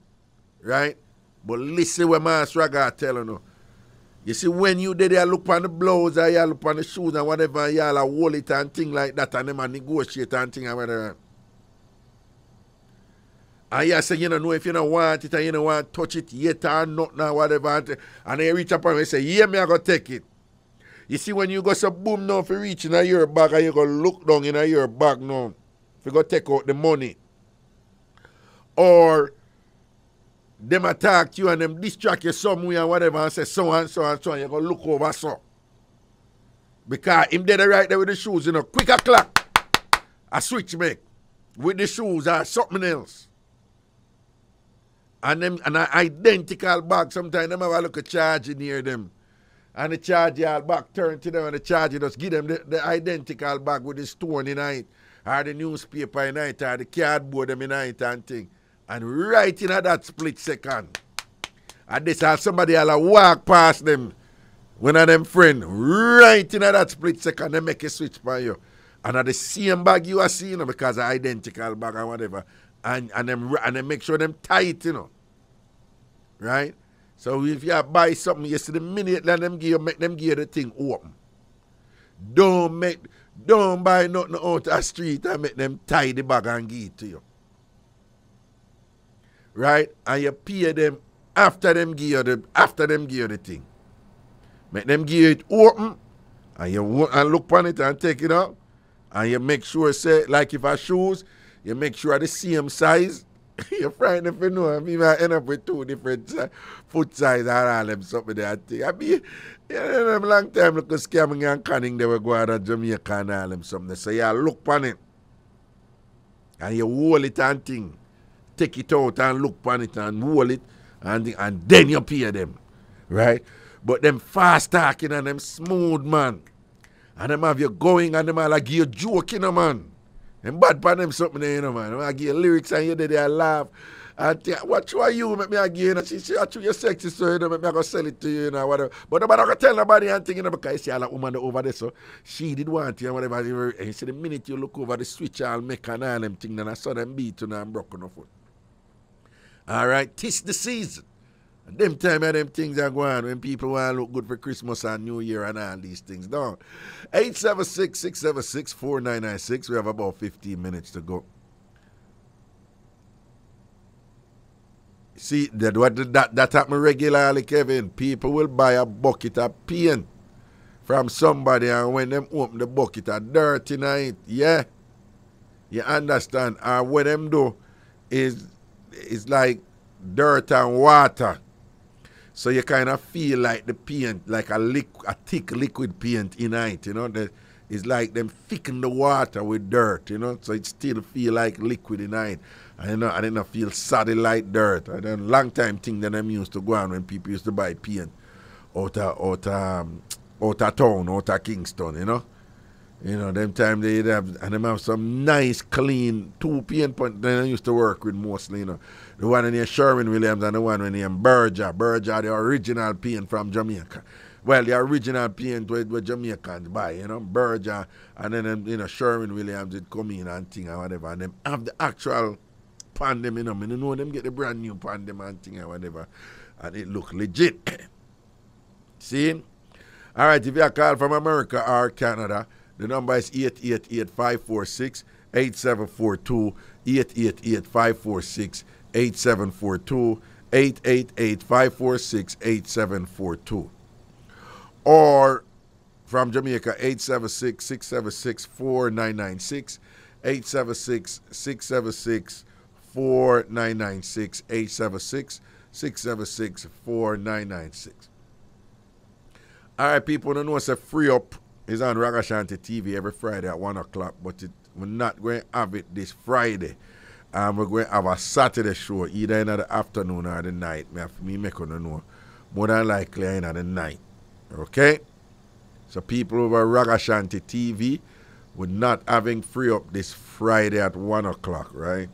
Right? But listen what Master Raga telling you. You see, when you did you look on the blouse or you look on the shoes and whatever, and you all hold it and thing like that, and them a negotiate and thing and whatever. And you say, you don't know if you don't want it and you don't want to touch it yet or not or whatever. And you reach up and you say, yeah, me I go take it. You see, when you go so boom now, if you reach in your bag and you go look down in your bag now, if you go take out the money. Or them attack you and them distract you somewhere and whatever and say so and so and so and you go look over so. Because him dead right there with the shoes, you know, quick o'clock. A switch make. With the shoes or something else. And them an identical bag. Sometimes them have a look at charging near them. And the charger back turn to them and the charger just give them the identical bag with the stone in it. Or the newspaper in it, or the cardboard them in it and thing. And right in at that split second. And this has somebody will walk past them. One of them friend, right in at that split second, they make a switch for you. And at the same bag you are seeing, you know, because of identical bag or whatever. And them make sure them tight, you know. Right? So if you buy something, you see the minute that make them give you the thing open. Don't buy nothing out the street and make them tie the bag and give it to you. Right? And you pay them after them give you the thing. Make them give you it open and you look on it and take it out. And you make sure, say, like if I shoes, you make sure the same size. You're frightened if you know. You might end up with two different foot size and all them something that thing. I mean, them long time look at scamming and conning, they were going to Jamaica and all them something. So you look on it. And you hold it and thing. Take it out and look on it and hold it. And then you pay them. Right? But them fast talking and them smooth, man. And them have you going and them all like give you joke, you know, man. And bad for them something there, you know, man. I give you lyrics and you there laugh. And what you are you, make me again, you know. She you're sexy, so you know, make me go sell it to you, you know, whatever. But nobody can tell nobody anything, you know, because you see all that woman over there, so she did want you and whatever. And you see the minute you look over the switch, I'll make and all them things, then I saw them beat you and broken off foot. All right, 'tis the season. And them time of them things are going on when people want to look good for Christmas and New Year and all these things. No. 876-676-4996. We have about 15 minutes to go. See, that happens regularly, Kevin. People will buy a bucket of paint from somebody, and when them open the bucket of dirt in it, yeah. You understand? And what them do is like dirt and water. So you kind of feel like the paint, like a thick liquid paint in it, you know. It's like them thicken the water with dirt, you know. So it still feel like liquid in it. I didn't feel solid like dirt. I done long time thing that them used to go on when people used to buy paint out of town, out of Kingston, you know. You know, them time they have some nice, clean two paint point that I used to work with mostly, you know. The one in Sherwin Williams and the one in Berger. Berger, the original paint from Jamaica. Well, the original paint with Jamaicans buy, you know, Berger, and then, you know, Sherwin Williams would come in and thing or whatever, and them have the actual pan them, you know, you know them get the brand new pan them and thing or whatever, and it look legit. See? All right, if you call from America or Canada, the number is 888-546-8742, 888-546-8742, 888-546-8742. Or from Jamaica, 876-676-4996, 876-676-4996, 876-676-4996. All right, people don't know it's a free up. It's on Ragashanti TV every Friday at 1 o'clock, but we're not going to have it this Friday. We're going to have a Saturday show, either in the afternoon or the night. Me make you know. More than likely in the night. Okay? So people over Ragashanti TV, we're not having free up this Friday at 1 o'clock, right?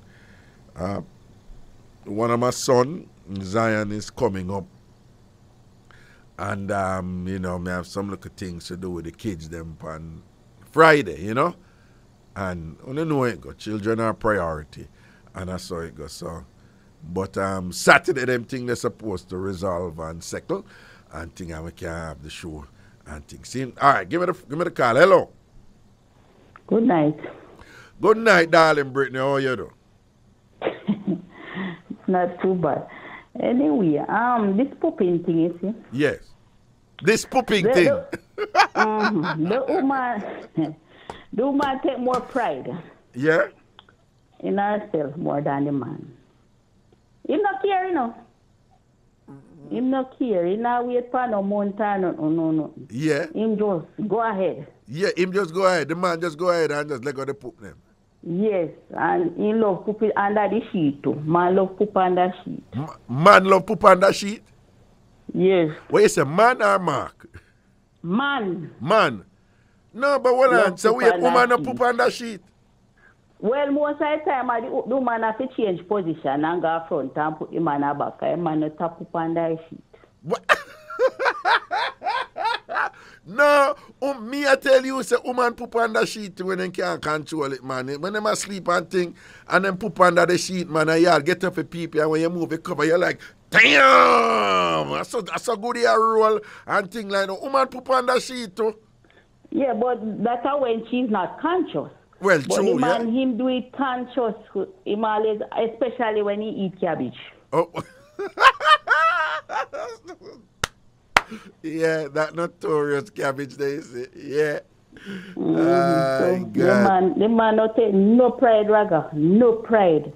One of my son, Zion, is coming up. And, you know, I have some little things to do with the kids them on Friday, you know. And you know it go. Children are priority. And that's how it goes. So, but Saturday, them things they're supposed to resolve and settle. And think we can have the show and things. See? All right, give me the call. Hello. Good night. Good night, darling Brittany. How are you doing? Not too bad. Anyway, this pooping thing, you see? Yes. This pooping thing. The woman take more pride. Yeah? In herself more than the man. You not care, you know? Him not care. He not wait for no month or no. Yeah. Him just go ahead. Yeah, him just go ahead. The man just go ahead and just let go the poop them. Yes, and he love poop it under the sheet too. Man love poop under sheet. Man love poop under sheet? Yes. What you say, man or Mark? Man. Man. No, but hold on. So we woman no poop under sheet. Well, most of the time, the woman have to change position and go front and put the man back. The man not tap up under the sheet. What? No, me I tell you, say woman poop under sheet when they can't control it, man. When them asleep and thing, and then poop under the sheet, man, and y'all get up a peepee, and when you move the cover, you're like, damn! That's so good you roll and thing like that. Woman poop under sheet too. Yeah, but that's how when she's not conscious. Well, but true, the man, yeah. him do it conscious, him always, especially when he eat cabbage. Oh. Yeah, that notorious cabbage they say. Yeah. So the man not take no pride, Raga. No pride.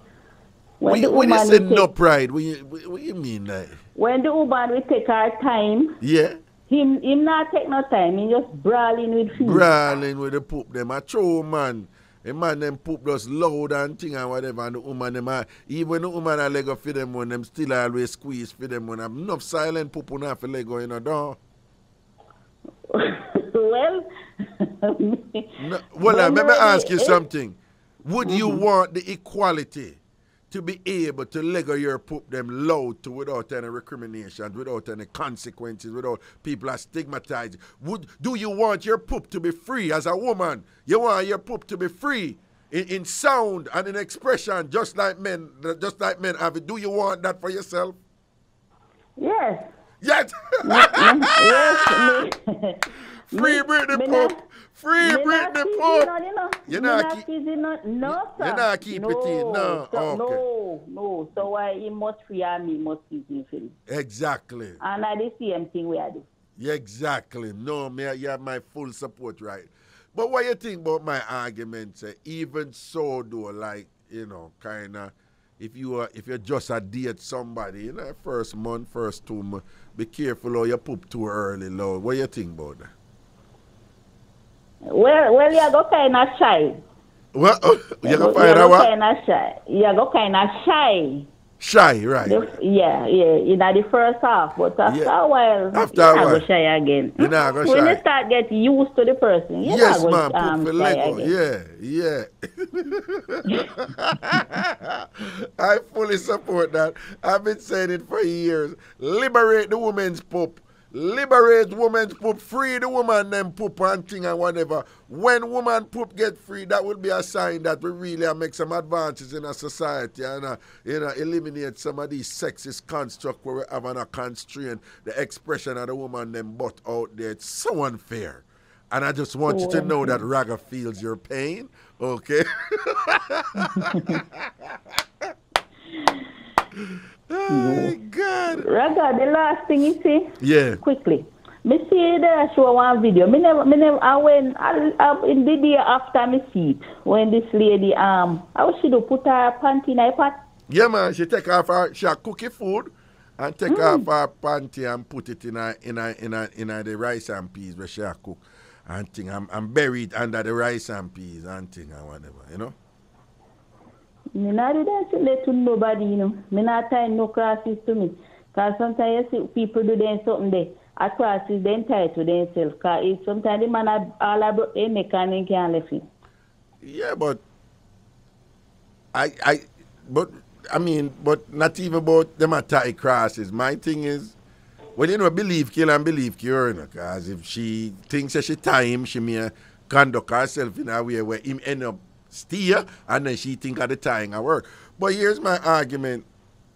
When you say no pride, what you mean like? When the woman will take her time. Yeah. Him not take no time. He just brawling with food. Brawling with the poop them. A true man. A man them poop just loud and thing and whatever, and the woman them even the woman a Lego for them when them still always squeeze for them when have enough silent poop on half a Lego in a door. Well, let me ask you something. Would you want the equality to be able to Lego your poop them loud to without any recriminations, without any consequences, without people are stigmatized? Do you want your poop to be free as a woman? You want your poop to be free in sound and in expression, just like men have it. Do you want that for yourself? Yes. Yes. Yes. Free Britney Poop. Free Britney Poop. You're not keep it in. No. Okay. No. So why he must free and me must keep it. Exactly. And I the same thing we are doing. Exactly. No, you have my full support, right? But what you think about my argument? Even so, though, like, kind of, if you just a date somebody, first month, first 2 months, be careful or you poop too early, Lord. What you think about that? Well, you go kind of shy. What? You go find out what? You go kind of shy. Shy, right? Yeah. In the first half, but after a while, you're not go shy again. You're not go shy. When you start getting used to the person, you're yes, not man, go shy again. Yeah. I fully support that. I've been saying it for years. Liberate the woman's poop. Liberate women's poop, free the woman them poop and thing and whatever. When woman poop get free, that will be a sign that we really make some advances in our society and eliminate some of these sexist constructs where we have a constraint the expression of the woman them butt out there. It's so unfair. And I just want you to know that Raga feels your pain, okay? Oh, God. Raga, the last thing you see? Yeah. Quickly. Me see there show one video. I went in the day after me see it, when this lady, how she do put her panty in her pot? Yeah, man, she cook food and take off her panty and put it in the rice and peas where she cook and thing. I'm buried under the rice and peas and thing and whatever, Me not do that to nobody, Me not tie no crosses to me. Because sometimes you see people do them something there. At crosses, they tie to themselves. Because sometimes the man all about a mechanic can't left it. Yeah, but but not even about them tie crosses. My thing is, well, believe kill and believe cure, because if she thinks that she tie him, she may conduct herself in a way where him end up steer, and then she think of the tying at work. But here's my argument.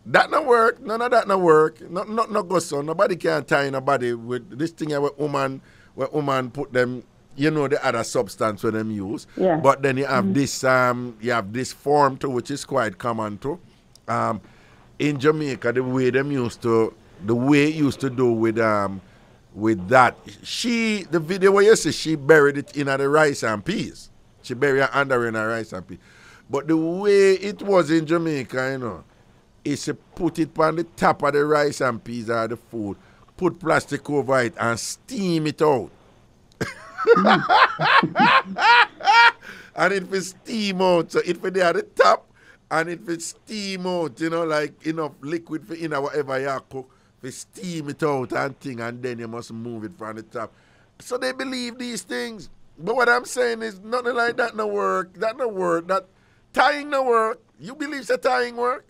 That not work. None of that not work. Not go so. Nobody can tie nobody with this thing where woman put them, the other substance where them use. Yeah. But then you have this form too, which is quite common too. In Jamaica, the way it used to do with that. The video where you see she buried it in the rice and peas. She buried her under in her rice and peas. But the way it was in Jamaica, is to put it on the top of the rice and peas or the food, put plastic over it and steam it out. And it will steam out. So it will be at the top and it will steam out, you know, like enough liquid for in whatever you cook. We steam it out and thing, and then you must move it from the top. So they believe these things. But what I'm saying is nothing like that no work. That no work. That tying no work. You believe that tying work?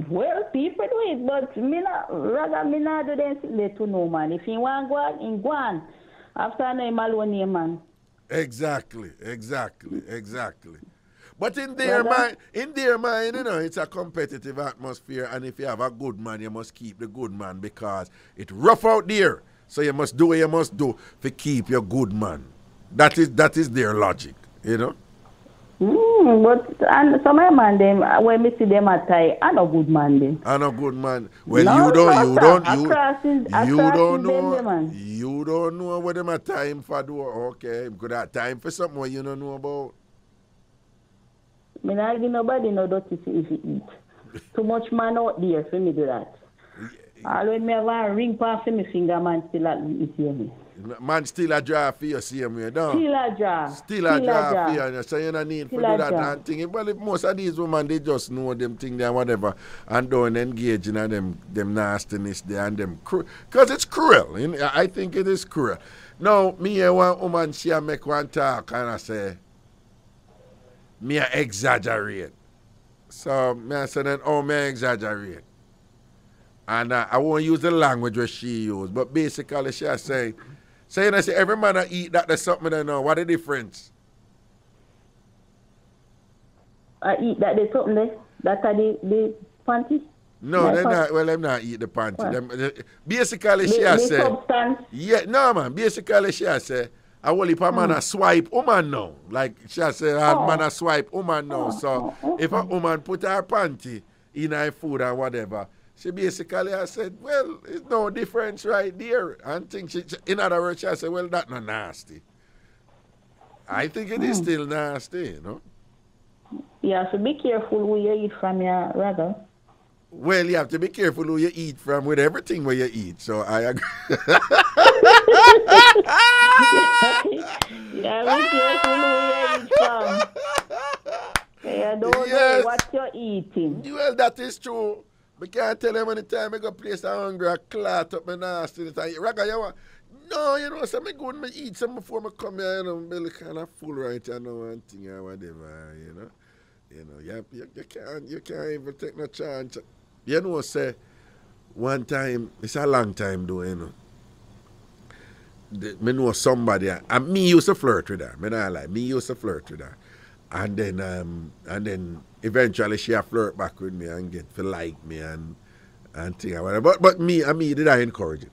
Well, people do it, but me not do them to know, man. If you want to go out, go on. After I know him alone, man. Exactly. But in their mind, you know, it's a competitive atmosphere, and if you have a good man, you must keep the good man because it's rough out there. So you must do what you must do to keep your good man. That is their logic, you know. But and some of man them when me see them at tie, I no good man them. I no good man. Well, you don't know what them a time for do. Okay, could have time for something what you don't know about. Me not give nobody no dirty if you eat. Too much man out there for me do that. Always me have a ring past me finger, man still at me see me. Man still a draw for you, same way, don't? Still a draw for you. So you don't need to do that and thing. Well, if most of these women, they just know them thing there, whatever, and don't engage in them nastiness there and them cruel. Because it's cruel. You know, I think it is cruel. Now, me and one woman, she make one talk and I say, me exaggerate. So, me say then, oh, me exaggerate. And I won't use the language where she used, but basically she say, saying I say every man I eat that there's something I know. What the difference? I eat that there's something there? That are the panty? No, they're not. Well, them not eat the panty. Them, basically she say. Substance? Yeah, no man. Basically she say, I will if a man a swipe woman now. Like she say, man a swipe woman now. So if a woman put her panty in her food or whatever. She basically I said, well, it's no difference right there. And think she, in other words, she said, well, that's not nasty. I think it is still nasty, you know. Yeah, so be careful who you eat from your rather. Well, you have to be careful who you eat from with everything where you eat. So I agree. Yeah, be careful who you eat from. Yeah, don't know what you're eating. Well, that is true. I can't tell them anytime I go place a hungry, I clot up my nasty. Raga, you want? No, you know, so I go and eat some before I come here, you know, my belly kind of full right, you know, and thing or whatever, you know. You can't even take no chance. You know, say, one time, it's a long time though, you know. I know somebody, and me used to flirt with her, I not lie, me used to flirt with her. And then eventually she flirt back with me and get to like me and thing or whatever. But me did I encourage it.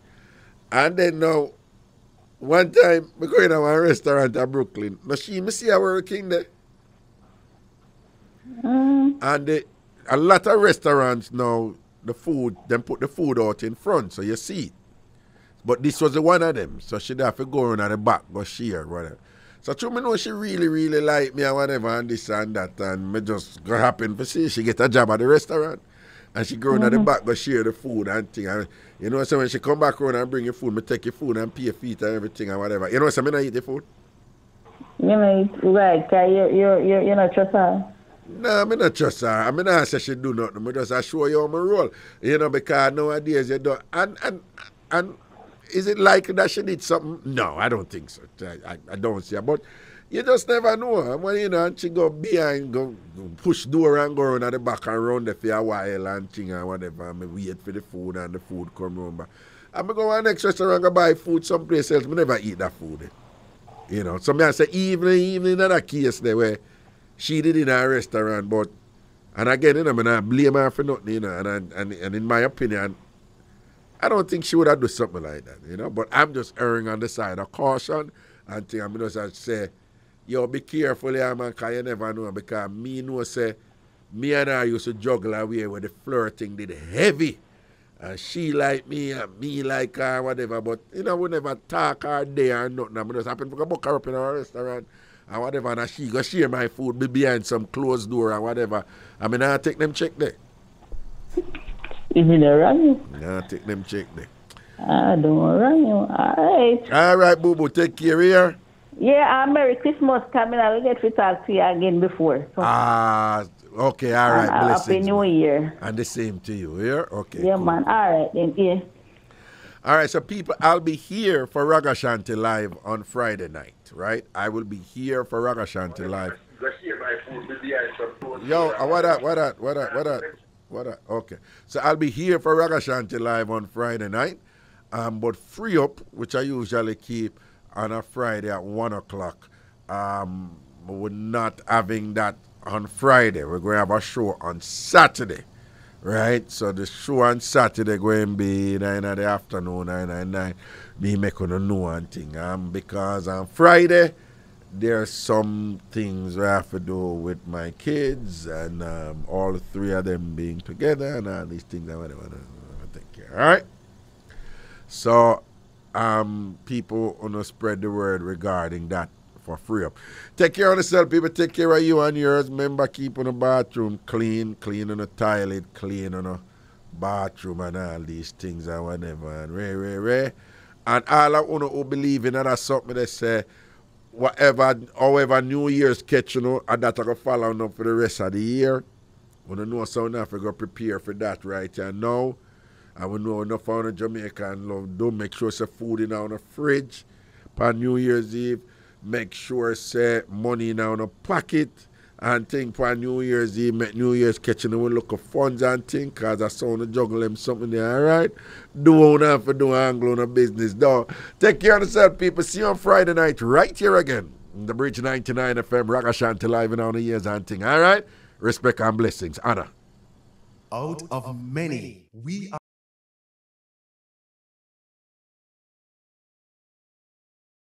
And then now, one time, I go in a restaurant in Brooklyn. Now me see her working there. And a lot of restaurants now, the food, them put the food out in front, so you see it. But this was the one of them, so she'd have to go around at the back, go share, whatever. So true, me know she really, really like me and whatever and this and that, and me just go happen to see she get a job at the restaurant. And she go at the back, go share the food and thing. And you know, so when she come back around and bring your food, me take your food and pay your feet and everything and whatever. You know, so me not eat the food. You know, right, you're not trust her. No, me not trust her. I mean, I say she do nothing. I just show you how my role. You know, because nowadays you don't. And is it likely that she did something? No, I don't think so. I don't see her. But you just never know. When you know, and she go behind, go push door and go around at the back and run there for a while and thing and whatever. And I wait for the food and the food come round. And I go to the next restaurant and go buy food someplace else. I never eat that food. You know, so I say even in that case there where she did in a restaurant, but, and again, you know, I not blame her for nothing, you know, and in my opinion, I don't think she would have done something like that, you know, but I'm just erring on the side of caution and think I'm just say, yo, be careful here, man, because you never know, because me know, say, me and her used to juggle away where the flirting did heavy. And she like me and me like her, whatever. But, you know, we never talk her day or nothing. I just happen to go book her up in our restaurant and whatever. And she go share my food, be behind some closed door or whatever. I mean, I take them check there. If you don't wrong you. Yeah, take them check there. I don't wrong you. All right, boo boo. Take care here. Yeah, Merry Christmas coming. I will get to talk to you again before. So. Okay, all right. Blessings. Happy New Year. And the same to you, yeah? Okay. Yeah, cool. man. All right, then, yeah. All right, so people, I'll be here for Ragashanti Live on Friday night, right? I will be here for Ragashanti Live. Yo, what up? Okay. So I'll be here for Ragashanti Live on Friday night. But Free Up, which I usually keep on a Friday at 1 o'clock, we're not having that on Friday. We're going to have a show on Saturday, right? So the show on Saturday going to be 9 in the afternoon, 9. Me making a new one thing. Because on Friday, there's some things I have to do with my kids and all three of them being together and all these things I want to take care. All right? So people want to spread the word regarding that for Free Up. Take care of yourself, people. Take care of you and yours. Remember, keeping the bathroom clean on the toilet, clean on the bathroom and all these things and whatever. And Ray. And all I want to believe in that's something they say, however New Year's catch, and that I can follow up for the rest of the year. We don't know so now if we go prepare for that right now. And we know enough on the Jamaican love. Don't make sure say food in the fridge for New Year's Eve. Make sure say money in the pocket and think for New Year's Eve, make New Year's catching and we look at funds and things because I saw to juggle them something there, alright? Do what have to do Anglo no business, though. Take care of yourself, people. See you on Friday night right here again. The Bridge 99 FM, Ragashanti Live in all the years and thing, alright? Respect and blessings. Anna. Out of many, we are.